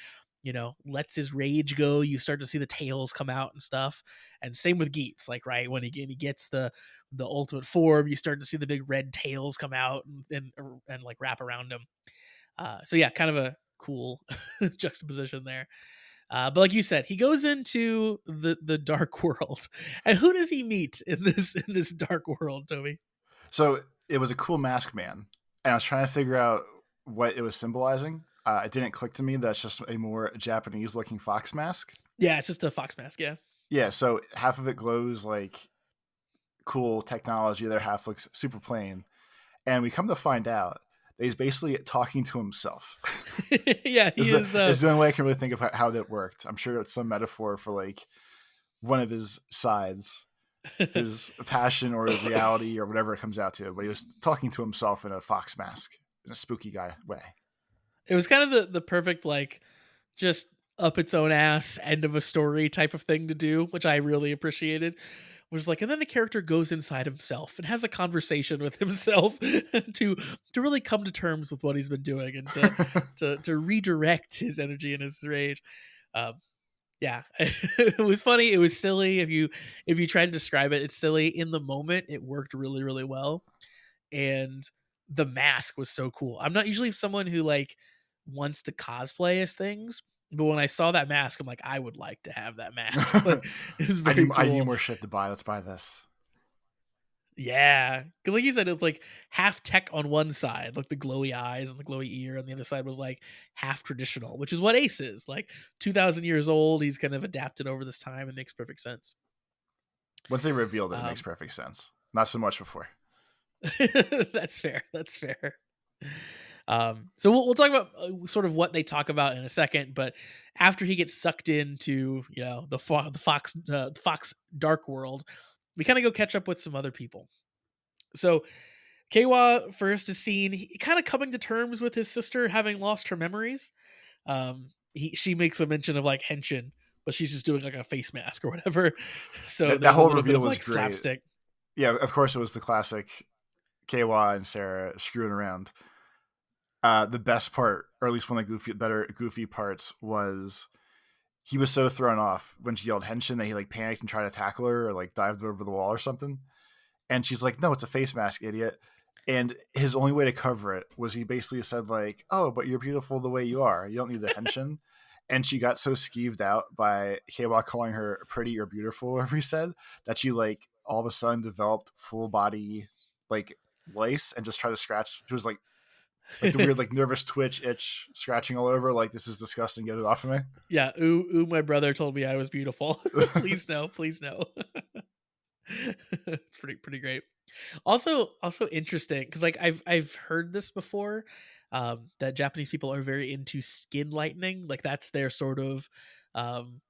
lets his rage go, you start to see the tails come out and stuff. And same with Geats, like, right, when he gets the ultimate form, you start to see the big red tails come out and like wrap around him. So yeah, kind of a cool juxtaposition there. But like you said, he goes into the dark world. And who does he meet in this dark world, Toby? So it was a cool mask man, and I was trying to figure out what it was symbolizing. It didn't click to me that it's just a more Japanese looking fox mask. Yeah, it's just a fox mask. Yeah, so half of it glows like cool technology, the other half looks super plain. And we come to find out that he's basically talking to himself. Yeah, he is. Is the only way I can really think of how that worked. I'm sure it's some metaphor for like one of his sides, his passion or reality or whatever it comes out to. But he was talking to himself in a fox mask, in a spooky guy way. It was kind of the perfect, like, just up its own ass end of a story type of thing to do, which I really appreciated. Was like, and then the character goes inside himself and has a conversation with himself to really come to terms with what he's been doing and to redirect his energy and his rage. Um, yeah, it was funny. It was silly. If you try to describe it, it's silly. In the moment, it worked really really well, and the mask was so cool. I'm not usually someone who like wants to cosplay as things, but when I saw that mask, I'm like, I would like to have that mask. Like, it was very I need cool. more shit to buy. Let's buy this. Yeah, because like you said, it was like half tech on one side, like the glowy eyes and the glowy ear, and the other side was like half traditional, which is what Ace is. Like 2,000 years old, he's kind of adapted over this time and makes perfect sense. Once they revealed it, it makes perfect sense. Not so much before. That's fair. That's fair. So we'll talk about sort of what they talk about in a second, but after he gets sucked into, you know, the Fox dark world, we kind of go catch up with some other people. So Keiwa first is seen kind of coming to terms with his sister having lost her memories. She makes a mention of like henshin, but she's just doing like a face mask or whatever. So That there's a whole little bit reveal of was like great. slapstick. Yeah, of course it was the classic Keiwa and Sarah screwing around. The best part, or at least one of the goofy parts, was he was so thrown off when she yelled henshin that he like panicked and tried to tackle her or like dived over the wall or something. And she's like, "No, it's a face mask, idiot." And his only way to cover it was he basically said like, "Oh, but you're beautiful the way you are. You don't need the henshin." And she got so skeeved out by Keiwa calling her pretty or beautiful, whatever he said, that she like all of a sudden developed full body like lice and just tried to scratch. She was like the weird like nervous twitch, itch, scratching all over. Like, this is disgusting. Get it off of me. Yeah, ooh, my brother told me I was beautiful. Please no, please no. It's pretty great. Also interesting because like I've heard this before, that Japanese people are very into skin lightening. Like that's their sort of um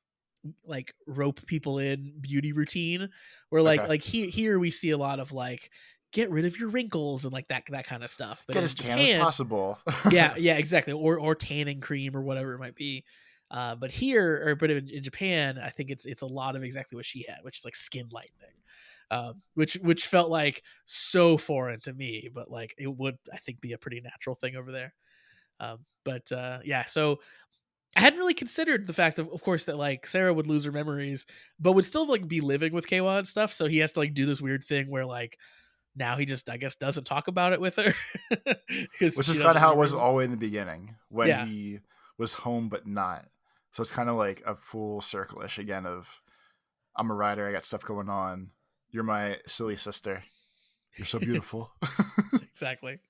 like rope people in beauty routine. Where Okay. like here we see a lot of like get rid of your wrinkles and like that kind of stuff. But Get in as tan as Japan, possible. yeah, exactly. Or tanning cream or whatever it might be. But here, or but in Japan, I think it's a lot of exactly what she had, which is like skin lightening, which felt like so foreign to me, but like it would I think be a pretty natural thing over there. But yeah, so I hadn't really considered the fact of course that like Sarah would lose her memories, but would still like be living with Keiwa and stuff. So he has to like do this weird thing where like now he just I guess doesn't talk about it with her because Which she is kind doesn't of how it remember was anymore. all the way in the beginning when Yeah. he was home but not. So it's kind of like a full circle-ish again of I'm a writer, I got stuff going on. You're my silly sister. You're so beautiful. Exactly.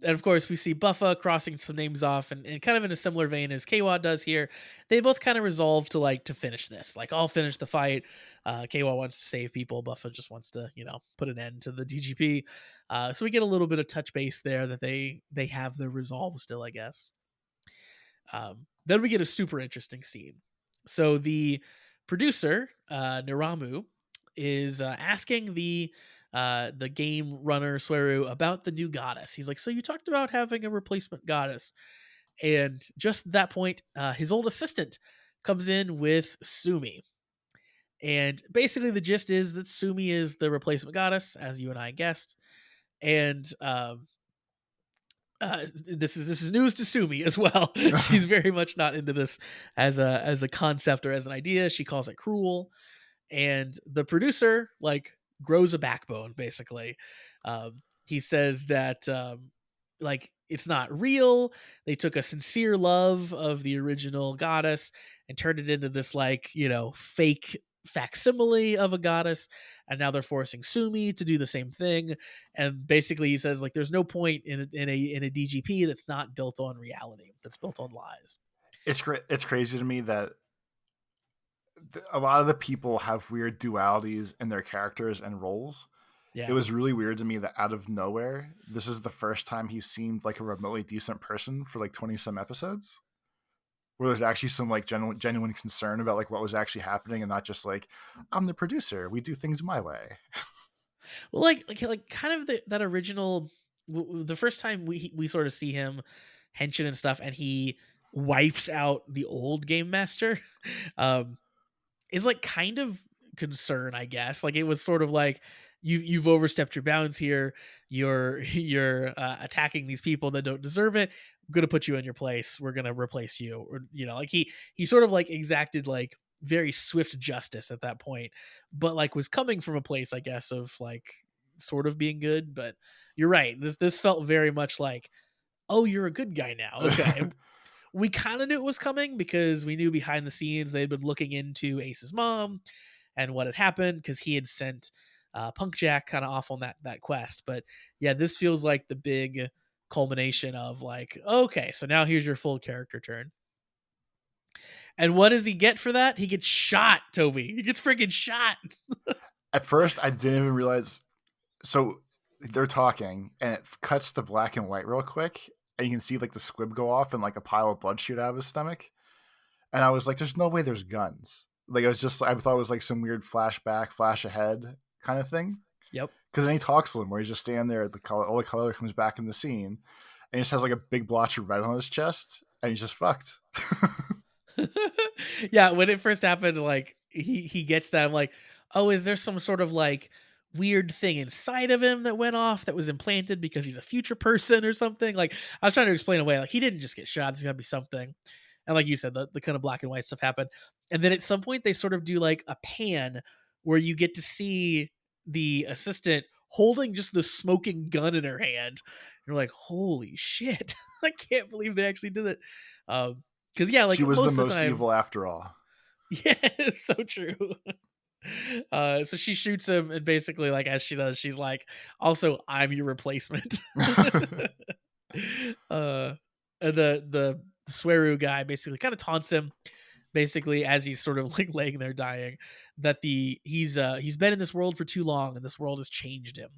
And of course, we see Buffa crossing some names off, and kind of in a similar vein as Keiwa does here. They both kind of resolve to like to finish this. Like, I'll finish the fight. Keiwa wants to save people. Buffa just wants to, you know, put an end to the DGP. So we get a little bit of touch base there that they have their resolve still, I guess. Then we get a super interesting scene. So the producer, Niramu, is asking the game runner Sweru about the new goddess. He's like, "So you talked about having a replacement goddess," and just at that point, his old assistant comes in with Sumi, and basically the gist is that Sumi is the replacement goddess, as you and I guessed, and this is news to Sumi as well. She's very much not into this as a concept or as an idea. She calls it cruel, and the producer like grows a backbone. Basically, he says that like it's not real. They took a sincere love of the original goddess and turned it into this like fake facsimile of a goddess, and now they're forcing Sumi to do the same thing. And basically he says like there's no point in a DGP that's not built on reality, that's built on lies. It's crazy to me that a lot of the people have weird dualities in their characters and roles. it Yeah. was really weird to me that out of nowhere, this is the first time he seemed like a remotely decent person for like 20 some episodes, where there's actually some like genuine concern about like what was actually happening, and not just like, I'm the producer, we do things my way. Well, like kind of that original the first time we sort of see him henshin and stuff, and he wipes out the old game master. um is like kind of concern, I guess. Like it was sort of like you've overstepped your bounds here. You're attacking these people that don't deserve it. I'm gonna put you in your place. We're gonna replace you. Or like he sort of like exacted like very swift justice at that point, but like was coming from a place, I guess, of like sort of being good. But you're right. This felt very much like, oh, you're a good guy now. Okay. And we kind of knew it was coming because we knew behind the scenes they'd been looking into Ace's mom and what had happened, because he had sent Punk Jack kind of off on that quest. But yeah, this feels like the big culmination of like, okay, so now here's your full character turn. And what does he get for that? He gets shot, Toby. He gets freaking shot. At first, I didn't even realize. So they're talking, and it cuts to black and white real quick, and you can see like the squib go off and like a pile of blood shoot out of his stomach. And I was like, "There's no way there's guns." Like I thought it was like some weird flashback, flash ahead kind of thing. Yep. Because then he talks to him where he's just standing there. All the color comes back in the scene, and he just has like a big blotch of red on his chest, and he's just fucked. Yeah, when it first happened, like he gets that. I'm like, oh, is there some sort of like weird thing inside of him that went off that was implanted because he's a future person or something? Like I was trying to explain away, like he didn't just get shot. There's gotta be something. And like you said, the kind of black and white stuff happened. And then at some point they sort of do like a pan where you get to see the assistant holding just the smoking gun in her hand. You're like, holy shit. I can't believe they actually did it. Because yeah, like She was the most of the most time, evil after all. yeah, it's so true. So she shoots him, and basically, like as she does, she's like, "Also, I'm your replacement." uh, and the Sweru guy basically kind of taunts him, basically as he's sort of like laying there dying, that he's been in this world for too long, and this world has changed him,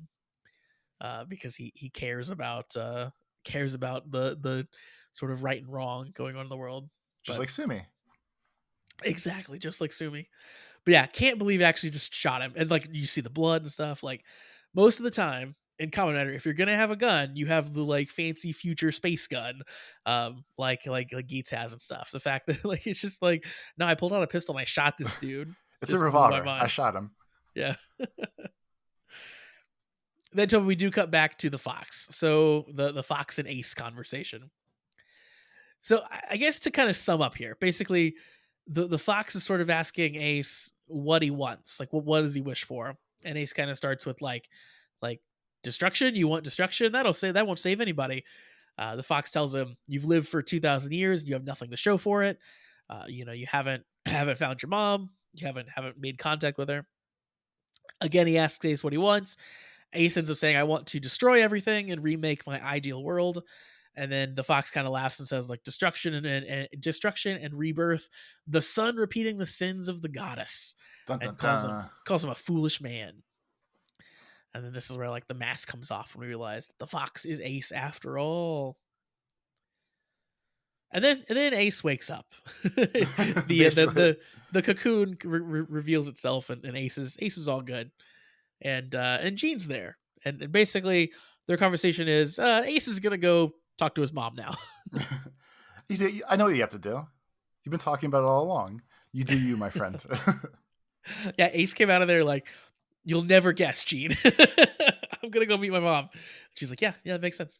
because he cares about the sort of right and wrong going on in the world. Just But like Sumi. exactly, just like Sumi. But yeah, can't believe he actually just shot him. And like you see the blood and stuff. Like most of the time in Kamen Rider, if you're gonna have a gun, you have the like fancy future space gun, like Geats has and stuff. The fact that like it's just like, no, I pulled out a pistol and I shot this dude. It's a Just blew my revolver. I mind. shot him. Yeah. Then Toby, we do cut back to the Fox. So the Fox and Ace conversation. So I guess to kind of sum up here, basically, the Fox is sort of asking Ace what he wants, like what does he wish for, and Ace kind of starts with like destruction. You want destruction? That won't save anybody. The Fox tells him, "You've lived for 2,000 years. You have nothing to show for it. You haven't found your mom. You haven't made contact with her." Again, he asks Ace what he wants. Ace ends up saying, "I want to destroy everything and remake my ideal world." And then the Fox kind of laughs and says, like, destruction and destruction and rebirth, the sun repeating the sins of the goddess, Dun, dun, and dun. calls him a foolish man. And then this is where like the mask comes off when we realize that the Fox is Ace after all. And then Ace wakes up. The cocoon reveals itself, and Ace is all good, and Jean's there, and basically their conversation is Ace is gonna go talk to his mom now. I know what you have to do. You've been talking about it all along. You do you, my friend. Yeah, Ace came out of there like, you'll never guess, Jean. I'm gonna go meet my mom. She's like, yeah, that makes sense.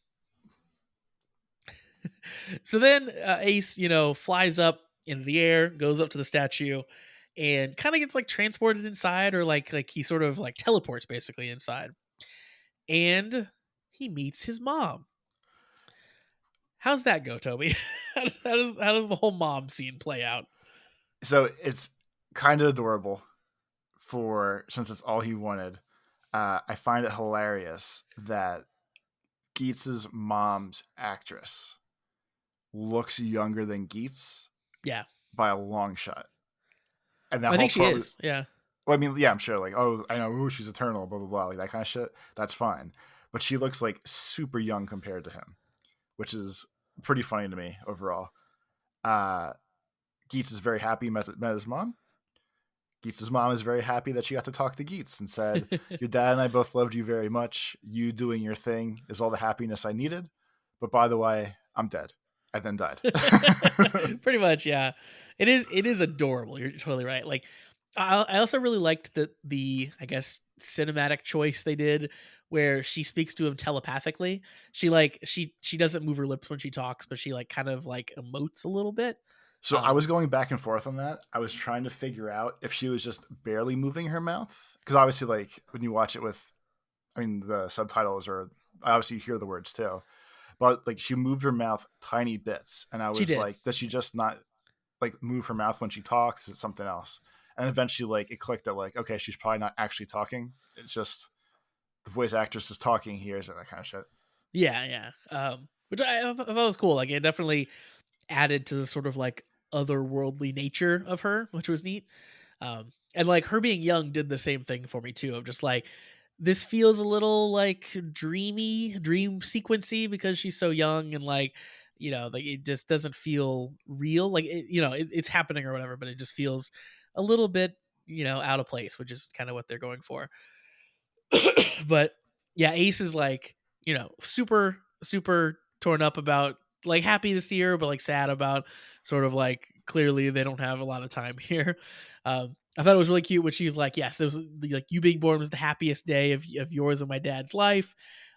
So then Ace, flies up into the air, goes up to the statue, and kind of gets like transported inside, or like he sort of like teleports basically inside, and he meets his mom. How's that go, Toby? How does the whole mom scene play out? So it's kind of adorable since it's all he wanted. I find it hilarious that Geats' mom's actress looks younger than Geats Yeah, by a long shot. And that I whole think she part is. Yeah. Well, I mean, yeah, I'm sure. Like, oh, I know, ooh, she's eternal, blah blah blah, like that kind of shit. That's fine, but she looks like super young compared to him, which is pretty funny to me overall. Uh, Geats is very happy he met his mom. Geats' mom is very happy that she got to talk to Geats and said, "Your dad and I both loved you very much. You doing your thing is all the happiness I needed. But by the way, I'm dead." And then died. Pretty much, yeah. It is adorable. You're totally right. Like, I also really liked the I guess cinematic choice they did, where she speaks to him telepathically. She doesn't move her lips when she talks, but she like kind of like emotes a little bit. So I Um, was going back and forth on that. I was trying to figure out if she was just barely moving her mouth. Because obviously, like, when you watch it with, I mean, the subtitles, or obviously you hear the words too. But like, she moved her mouth tiny bits. And I she was did. like, does she just not like move her mouth when she talks? It's something else. And eventually, like, it clicked that, like, okay, she's probably not actually talking. It's just the voice actress is talking, he hears it, that kind of shit. Yeah, yeah. Which I thought was cool. Like, it definitely added to the sort of like otherworldly nature of her, which was neat. And like her being young did the same thing for me too. Of just like, this feels a little like dream sequency because she's so young, and like, like it just doesn't feel real. Like it's happening or whatever, but it just feels a little bit out of place, which is kind of what they're going for. But yeah, Ace is like, super, super torn up about, like, happy to see her, but like sad about sort of like clearly they don't have a lot of time here. I thought it was really cute when she was like, yes, it was like, you being born was the happiest day of yours and my dad's life.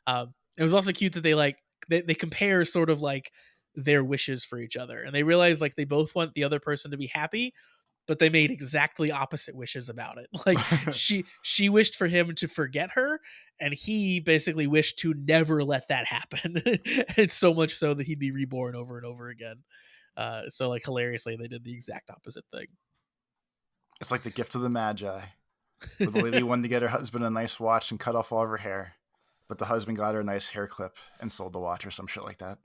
It was also cute that they compare sort of like their wishes for each other, and they realize like they both want the other person to be happy, but they made exactly opposite wishes about it. Like, she wished for him to forget her, and he basically wished to never let that happen. And so much so that he'd be reborn over and over again. So like, hilariously, they did the exact opposite thing. It's like the gift of the Magi, where the lady wanted to get her husband a nice watch and cut off all of her hair, but the husband got her a nice hair clip and sold the watch or some shit like that.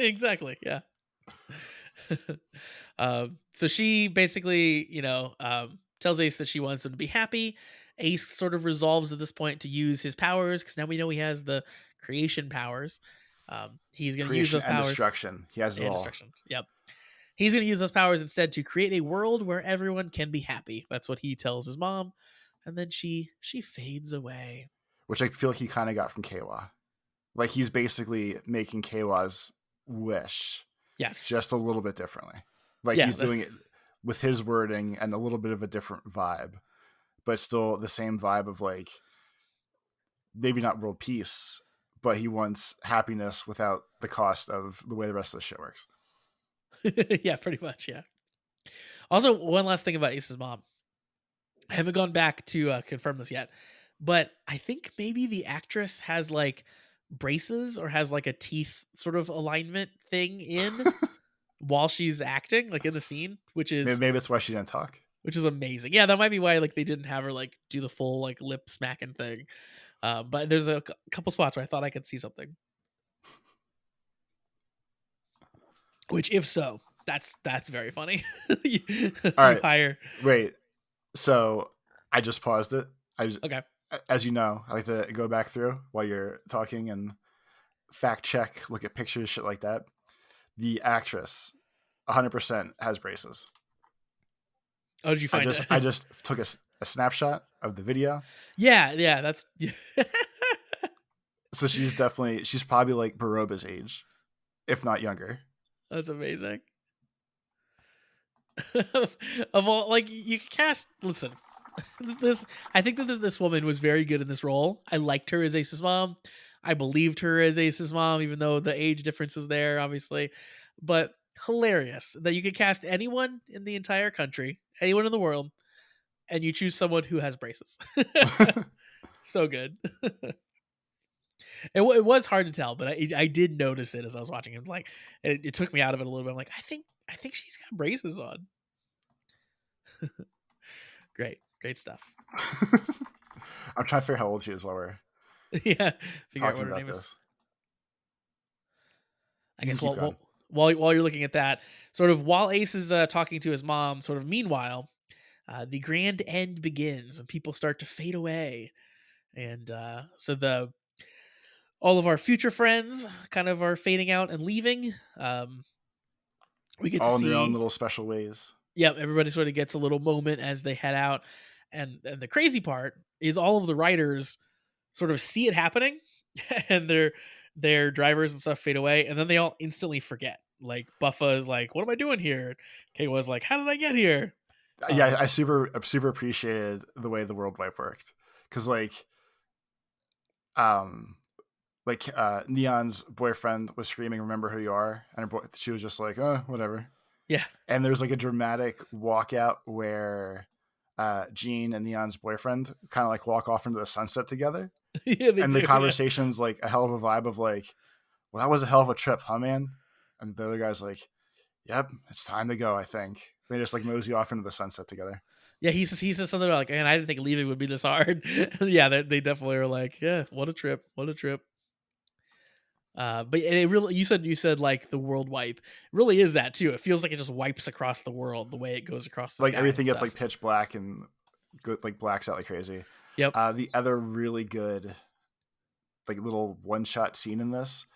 Exactly. Yeah. So she basically, tells Ace that she wants him to be happy. Ace sort of resolves at this point to use his powers, because now we know he has the creation powers. He's going to use Creation those and powers destruction. He has it and all. destruction. Yep. He's going to use those powers instead to create a world where everyone can be happy. That's what he tells his mom, and then she fades away. Which I feel like he kind of got from Kayla. Like, he's basically making Kayla's wish Yes. just a little bit differently. Like, Yeah. he's doing it with his wording and a little bit of a different vibe, but still the same vibe of, like, maybe not world peace, but he wants happiness without the cost of the way the rest of the shit works. Yeah, pretty much. Yeah. Also, one last thing about Ace's mom. I haven't gone back to confirm this yet, but I think maybe the actress has like braces or has like a teeth sort of alignment thing in while she's acting, like in the scene, which is Maybe that's why she didn't talk. amazing. Yeah, that might be why like they didn't have her like do the full like lip smacking thing. But there's a couple spots where I thought I could see something. Which, if so, that's very funny. you, All you right, hire. wait. So I just paused it. Okay. As you know, I like to go back through while you're talking and fact check, look at pictures, shit like that. The actress, 100% has braces. Oh, did you find it? I just took a snapshot of the video. Yeah. That's So she's probably like Baroba's age, if not younger. that's amazing. Of all, like, you can cast. Listen, this I think that this woman was very good in this role. I liked her as Ace's mom. I believed her as Ace's mom, even though the age difference was there, obviously. But hilarious that you could cast anyone in the entire country, anyone in the world, and you choose someone who has braces. So good. It was hard to tell, but I did notice it as I was watching it. Like, it took me out of it a little bit. I'm like, I think she's got braces on. Great stuff. I'm trying to figure out how old she is while we're Yeah, figure out talking what her about name is. this. I You guess can keep going. while you're looking at that, sort of while Ace is talking to his mom, sort of meanwhile, the grand end begins and people start to fade away. And so the all of our future friends kind of are fading out and leaving. We get to All in their own see, little special ways. yeah, everybody sort of gets a little moment as they head out. And the crazy part is all of the writers sort of see it happening and their drivers and stuff fade away, and then they all instantly forget. Like Buffa is like, "What am I doing here?" Kay was like, "How did I get here?" Yeah, I Um, super appreciated the way the world wipe worked, because um Neon's boyfriend was screaming, "Remember who you are," and she was just like, "Oh, whatever." yeah, And there's like a dramatic walkout where Gene and Neon's boyfriend kind of like walk off into the sunset together, yeah, they and the do. Yeah. conversation's like a hell of a vibe of like, "Well, that was a hell of a trip, huh, man?" And the other guy's like, "Yep, it's time to go, I think." They just like mosey off into the sunset together. Yeah, he says something about like, "Man, I didn't think leaving would be this hard." Yeah, they definitely are like, "Yeah, what a trip, what a trip." But it really, you said like the world wipe, it really is that too. It feels like it just wipes across the world the way it goes across the Like sky everything and gets stuff. like pitch black and good, like blacks out like crazy. Yep. The other really good like little one shot scene in this,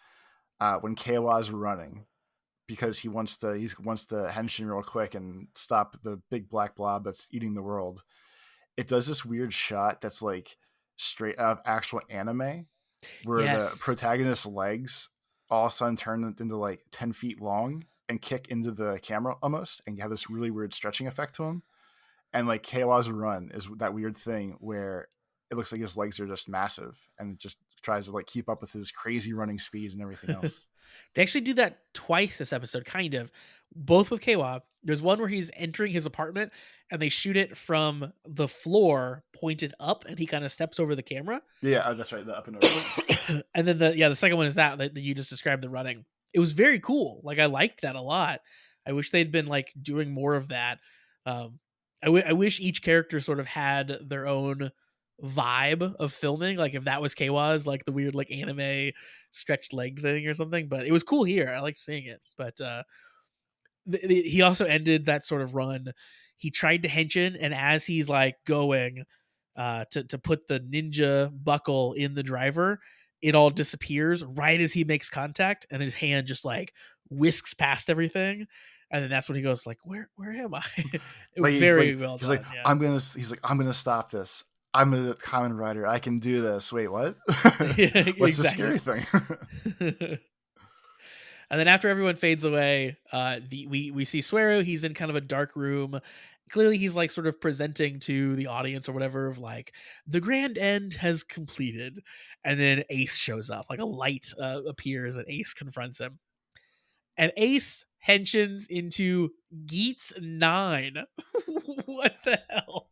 when Keiwa's running because he wants to henshin real quick and stop the big black blob that's eating the world. It does this weird shot that's like straight out of actual anime, where the Yes. protagonist's legs all of a sudden turn into like 10 feet long and kick into the camera almost, and you have this really weird stretching effect to him. And like Keiwa's run is that weird thing where it looks like his legs are just massive and it just tries to like keep up with his crazy running speed and everything else. They actually do that twice this episode, kind of. Both with Kwa. There's one where he's entering his apartment and they shoot it from the floor pointed up and he kind of steps over the camera. Yeah, that's right. The up and over. And then the second one is that you just described, the running. It was very cool. Like I liked that a lot. I wish they'd been like doing more of that. Um, I wish each character sort of had their own vibe of filming. Like if that was Kwa's, like the weird like anime stretched leg thing or something. But it was cool here. I liked seeing it. But he also ended that sort of run. He tried to henshin, and as he's like going to put the ninja buckle in the driver, it all disappears right as he makes contact, and his hand just like whisks past everything. And then that's when he goes like, "Where am I?" Like Very well he's done. like, Yeah. I'm gonna stop this. I'm a Kamen Rider. I can do this. Wait, what? Yeah, What's the exactly. scary thing? And then after everyone fades away, we see Suero. He's in kind of a dark room. Clearly, he's like sort of presenting to the audience or whatever of like the grand end has completed. And then Ace shows up, like a light appears, and Ace confronts him. And Ace henshins into Geats 9. What the hell?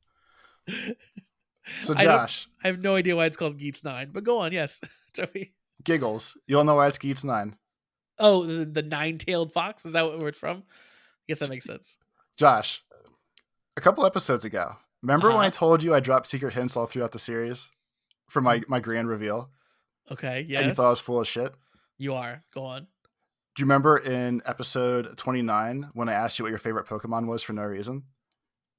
So I don't. Josh, I have no idea why it's called Geats 9, but go on. Yes, Toby. giggles. You'll know why it's Geats 9. Oh, the nine-tailed fox. Is that where it's from? I guess that makes sense. Josh, a couple episodes ago, Uh remember when I huh. told you I dropped secret hints all throughout the series for my grand reveal, Okay. and you thought I was Yes, full of shit? you are. Go on. Do you remember in episode 29 when I asked you what your favorite Pokemon was for no reason?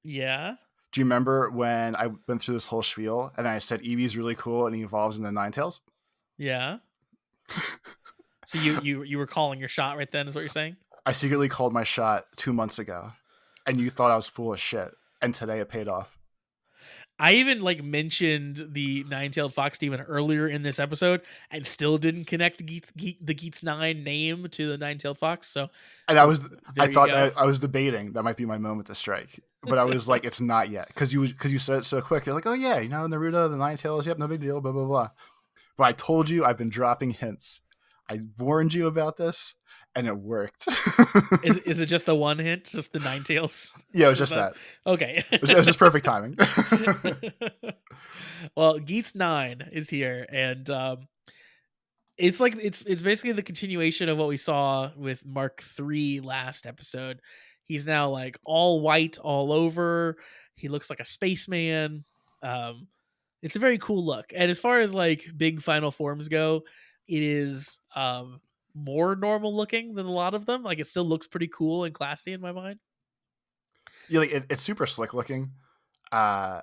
Yeah. Do you remember when I went through this whole spiel and I said Eevee's really cool and he evolves into Ninetales? Yeah. So you were calling your shot right then, is what you're saying? I secretly called my shot 2 months ago, and you thought I was full of shit, and today it paid off. I even like mentioned the nine-tailed fox to even earlier in this episode, and still didn't connect the Geats 9 name to the nine-tailed fox. So And I there you thought go. I was debating that might be my moment to strike, but I was like, it's not yet because you said it so quick. You're like, oh yeah, Naruto, the Ninetales, yep, no big deal, blah blah blah. But I told you I've been dropping hints. I warned you about this, and it worked. Is it just the one hint, just the nine tails? Yeah, it was just that. Okay. It was just perfect timing. Well, Geats 9 is here, and it's like it's basically the continuation of what we saw with Mark 3 last episode. He's now like all white all over. He looks like a spaceman. Um, it's a very cool look. And as far as like big final forms go, it is more normal looking than a lot of them. Like it still looks pretty cool and classy in my mind. Yeah, like it's super slick looking. uh,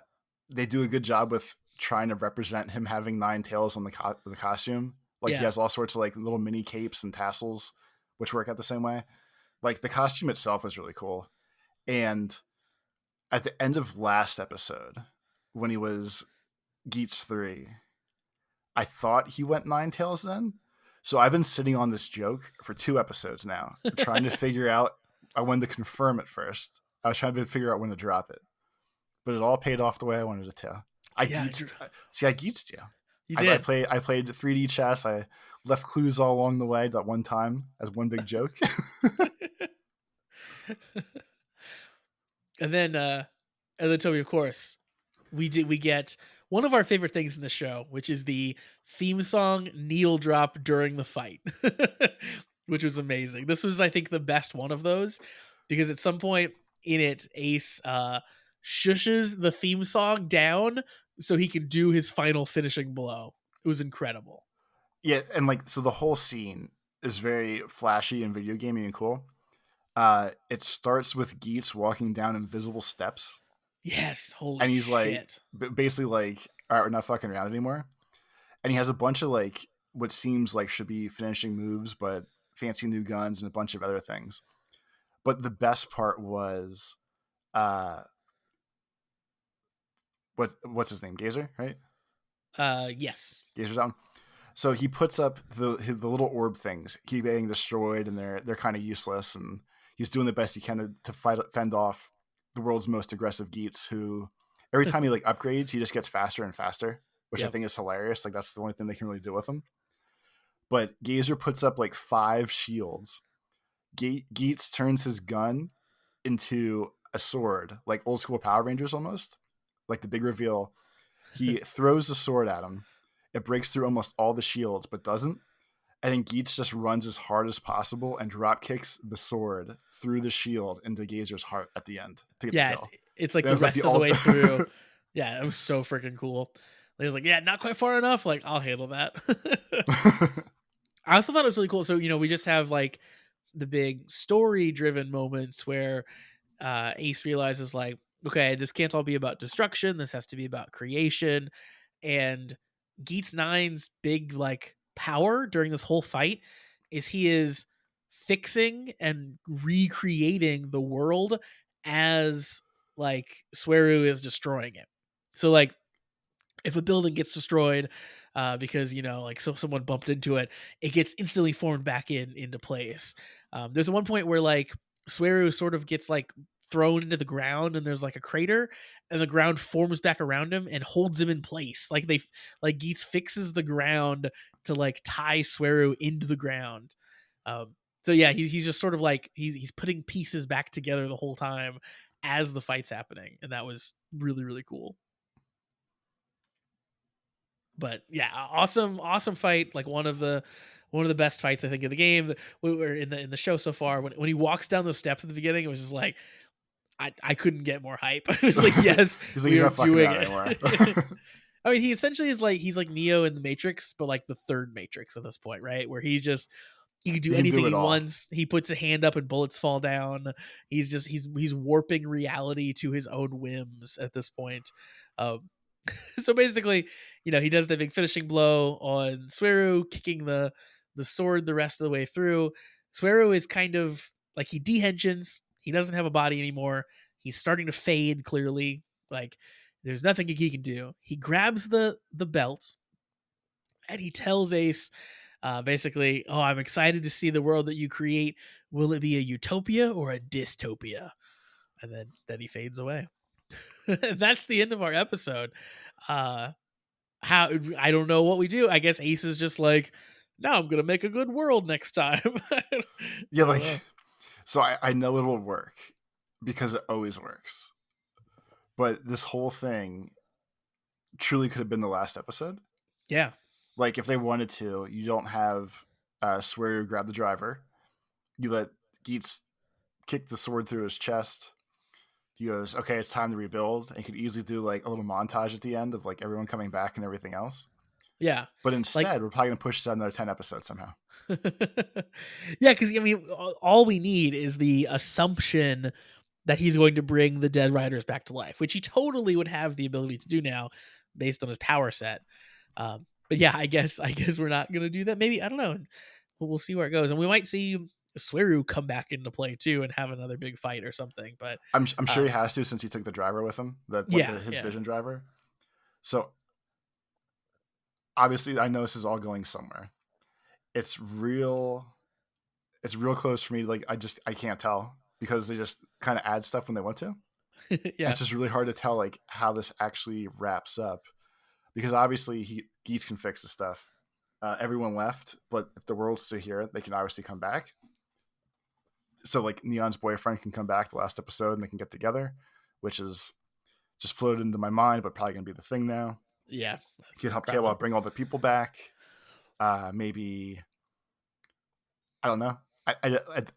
they do a good job with trying to represent him having 9 tails on the costume. Like he Yeah. has all sorts of like little mini capes and tassels, which work out the same way. Like the costume itself is really cool. And at the end of last episode, when he was Geats 3, I thought he went 9 tails then. So I've been sitting on this joke for 2 episodes now, trying to figure out. I wanted to confirm it first. I was trying to figure out when to drop it, but it all paid off the way I wanted it to. I geetsed you. You I did. played 3D chess. I left clues all along the way that one time as one big joke. And then Toby, of course, we get one of our favorite things in the show, which is the theme song needle drop during the fight, which was amazing. This was, I think, the best one of those, because at some point in it, Ace shushes the theme song down so he can do his final finishing blow. It was incredible. Yeah, and like so the whole scene is very flashy and video gamey and cool. It starts with Geats walking down invisible steps. Yes, holy And he's shit. like, basically like, all right, we're not fucking around anymore. And he has a bunch of like what seems like should be finishing moves, but fancy new guns and a bunch of other things. But the best part was, what's his name? Gazer, right? Yes. Gazer's on. So he puts up the little orb things, keep getting destroyed, and they're kind of useless. And he's doing the best he can to fend off the world's most aggressive Geats, who every time he like upgrades, he just gets faster and faster, which I think is hilarious. Like that's the only thing they can really do with him. But Gazer puts up like 5 shields. Geats turns his gun into a sword, like old school Power Rangers almost. Like the big reveal, he throws the sword at him. It breaks through almost all the shields, but doesn't. And then Geats just runs as hard as possible and drop kicks the sword through the shield into Gazer's heart at the end to get the kill. It's like That the was, like, rest of the way through. Yeah, it was so freaking cool. He was like, yeah, not quite far enough. Like, I'll handle that. I also thought it was really cool. So, we just have like the big story driven moments where Ace realizes like, okay, this can't all be about destruction. This has to be about creation. And Geats 9's big like power during this whole fight is he is fixing and recreating the world as like Sweru is destroying it. So like if a building gets destroyed because like someone bumped into it, it gets instantly formed back into place. There's one point where like Sweru sort of gets like thrown into the ground and there's like a crater and the ground forms back around him and holds him in place. Like Geats fixes the ground to like tie Sweru into the ground. So yeah, he's just sort of like he's putting pieces back together the whole time as the fight's happening, and that was really, really cool. But yeah, awesome fight. Like one of the best fights I think in the game. We were in the show so far. When he walks down those steps at the beginning, it was just like I couldn't get more hype. It was like, yes, he's like, he's not fucking around anymore. I mean, he essentially is like he's like Neo in the Matrix, but like the third Matrix at this point, right? Where he can do anything he wants. He puts a hand up and bullets fall down. He's warping reality to his own whims at this point. So basically, he does the big finishing blow on Sweru, kicking the sword the rest of the way through. Sweru is kind of like he dehensions. He doesn't have a body anymore. He's starting to fade clearly. Like there's nothing he can do. He grabs the belt and he tells Ace, basically, oh, I'm excited to see the world that you create. Will it be a utopia or a dystopia? And then he fades away. That's the end of our episode. How I don't know what we do. I guess Ace is just like, no, I'm gonna make a good world next time. Yeah, like so I know it'll work because it always works. But this whole thing truly could have been the last episode. Yeah. Like if they wanted to, you don't have Sweru grab the driver. You let Geats kick the sword through his chest. He goes, okay, it's time to rebuild. And you could easily do like a little montage at the end of like everyone coming back and everything else. Yeah. But instead, we're probably going to push this out another 10 episodes somehow. Yeah, because I mean, all we need is the assumption that he's going to bring the dead riders back to life, which he totally would have the ability to do now based on his power set. But yeah, I guess we're not gonna do that. Maybe, I don't know. We'll see where it goes, and we might see Sweru come back into play too and have another big fight or something. But I'm sure he has to, since he took the driver with him, his yeah. vision driver. So obviously, I know this is all going somewhere. It's real close for me. Like I can't tell, because they just kind of add stuff when they want to. Yeah. It's just really hard to tell like how this actually wraps up, because obviously Geats can fix the stuff. Everyone left, but if the world's still here, they can obviously come back. So like Neon's boyfriend can come back the last episode and they can get together, which is just floated into my mind, but probably gonna be the thing now. Yeah. He can help Probably. Kayla bring all the people back. Maybe, I don't know.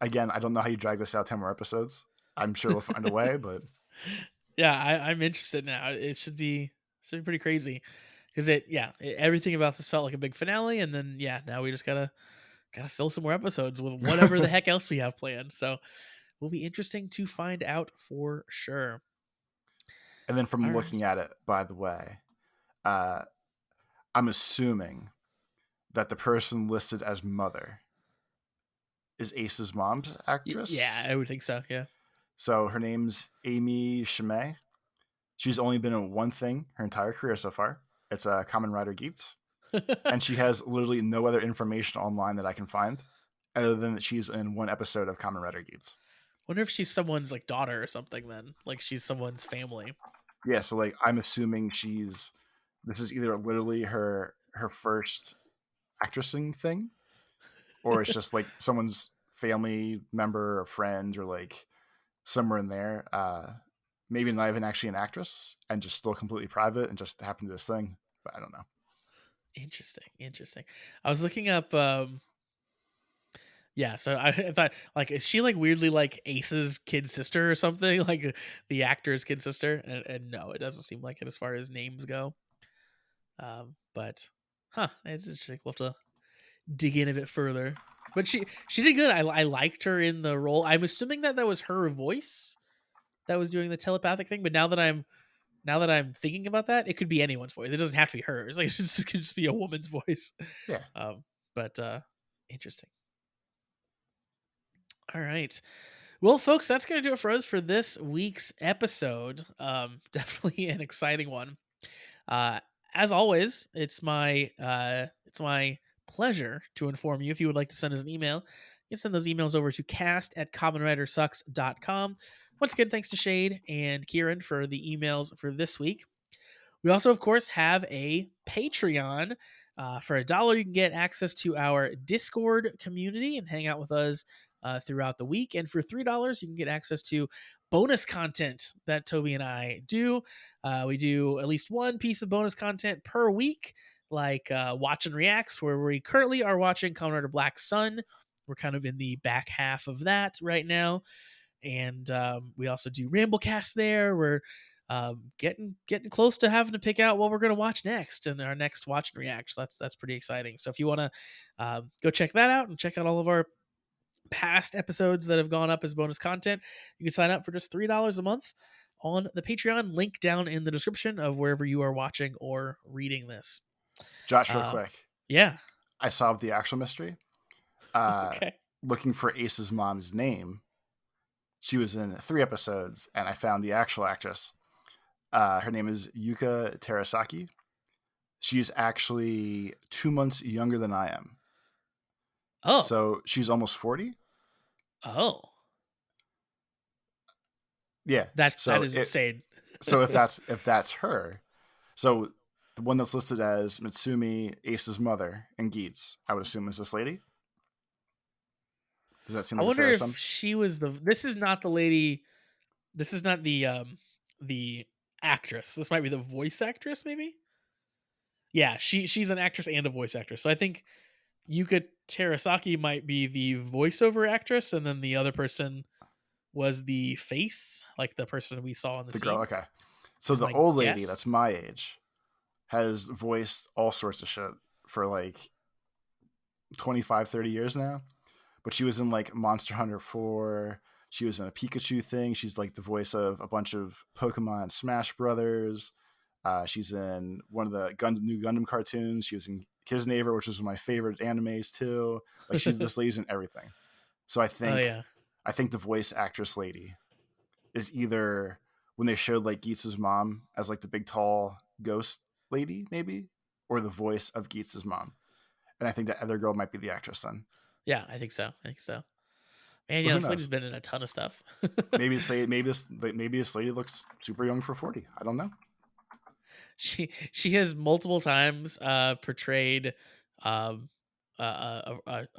Again, I don't know how you drag this out 10 more episodes. I'm sure we'll find a way, but Yeah, I'm interested now. It should be pretty crazy, because everything about this felt like a big finale, and then now we just gotta fill some more episodes with whatever the heck else we have planned. So will be interesting to find out for sure. And then from All right. looking at it, by the way, I'm assuming that the person listed as mother is Ace's mom's actress. Yeah, I would think so. Yeah. So her name's Amy Chimay. She's only been in one thing her entire career so far. It's a Kamen Rider Geats. And she has literally no other information online that I can find, other than that she's in one episode of Kamen Rider Geats. Wonder if she's someone's like daughter or something then. Like she's someone's family. Yeah, so like I'm assuming this is either literally her first actressing thing, or it's just like someone's family member or friend, or like somewhere in there. Maybe not even actually an actress and just still completely private and just happened to this thing, but I don't know. Interesting. I was looking up so I thought, like, is she like weirdly like Ace's kid sister or something? Like the actor's kid sister? And no, it doesn't seem like it as far as names go. But it's interesting. We'll have to dig in a bit further. But she did good. I liked her in the role. I'm assuming that was her voice that was doing the telepathic thing. But now that I'm thinking about that, it could be anyone's voice. It doesn't have to be hers. Like it could just be a woman's voice. Yeah. But interesting. All right. Well, folks, that's going to do it for us for this week's episode. Definitely an exciting one. As always, it's my pleasure to inform you. If you would like to send us an email, you can send those emails over to cast@kamenridersucks.com. Once again, thanks to Shade and Kieran for the emails for this week. We also, of course, have a Patreon. For $1, you can get access to our Discord community and hang out with us throughout the week. And for $3, you can get access to bonus content that Toby and I do. We do at least one piece of bonus content per week, like Watch and Reacts, where we currently are watching Kamen Rider Black Sun. We're kind of in the back half of that right now. And we also do Ramblecast there. We're getting close to having to pick out what we're going to watch next in our next Watch and React. So that's pretty exciting. So if you want to go check that out and check out all of our past episodes that have gone up as bonus content, you can sign up for just $3 a month on the Patreon. Link down in the description of wherever you are watching or reading this. Josh, real quick. Yeah. I solved the actual mystery. Okay. Looking for Ace's mom's name. She was in 3 episodes, and I found the actual actress. Her name is Yuka Terasaki. She's actually 2 months younger than I am. Oh. So she's almost 40. Oh. Yeah. That is insane. So if that's her, so the one that's listed as Mitsumi, Ace's mother, and Geats, I would assume is this lady. Does that seem like a fair assumption? I wonder if she was this is not the lady. This is not the actress. This might be the voice actress, maybe. Yeah, she's an actress and a voice actress. So I think Yuka Terasaki might be the voiceover actress, and then the other person was the face, like the person we saw in the scene. Girl, okay. So the old lady that's my age has voiced all sorts of shit for like 25, 30 years now. But she was in like Monster Hunter 4. She was in a Pikachu thing. She's like the voice of a bunch of Pokemon Smash Brothers. She's in one of the new Gundam cartoons. She was in Kisnaver, which was one of my favorite animes too. Like this lady's in everything. So I think the voice actress lady is either when they showed like Geats' mom as like the big tall ghost lady, maybe, or the voice of Geats' mom. And I think that other girl might be the actress then. Yeah, I think so. Man, yeah, this lady's been in a ton of stuff. maybe this lady looks super young for 40. I don't know. She has multiple times portrayed a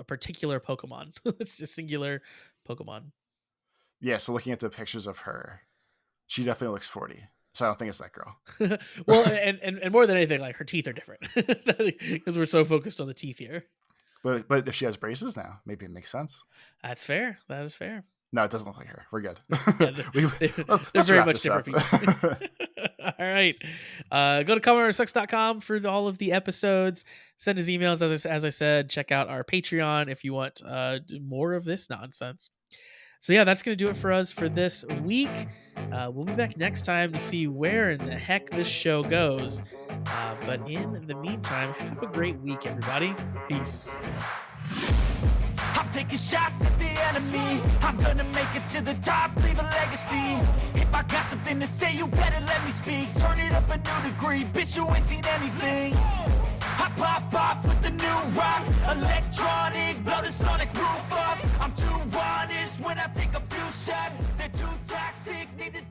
particular Pokemon. It's a singular Pokemon. Yeah, so looking at the pictures of her, she definitely looks 40. So I don't think it's that girl. Well, and more than anything, like her teeth are different because we're so focused on the teeth here. But if she has braces now, maybe it makes sense. That's fair. That is fair. No, it doesn't look like her. We're good. Yeah, they're very much different people. All right. Go to KamenRiderSucks.com for all of the episodes. Send us emails, as I said. Check out our Patreon if you want more of this nonsense. So yeah, that's going to do it for us for this week. We'll be back next time to see where in the heck this show goes. But in the meantime, have a great week, everybody. Peace. I'm taking shots at the enemy. I'm gonna make it to the top, leave a legacy. If I got something to say, you better let me speak. Turn it up a new degree, bitch, you ain't seen anything. I pop off with the new rock, electronic, blow the sonic roof up. I'm too honest when I take a few shots. They're too toxic, need to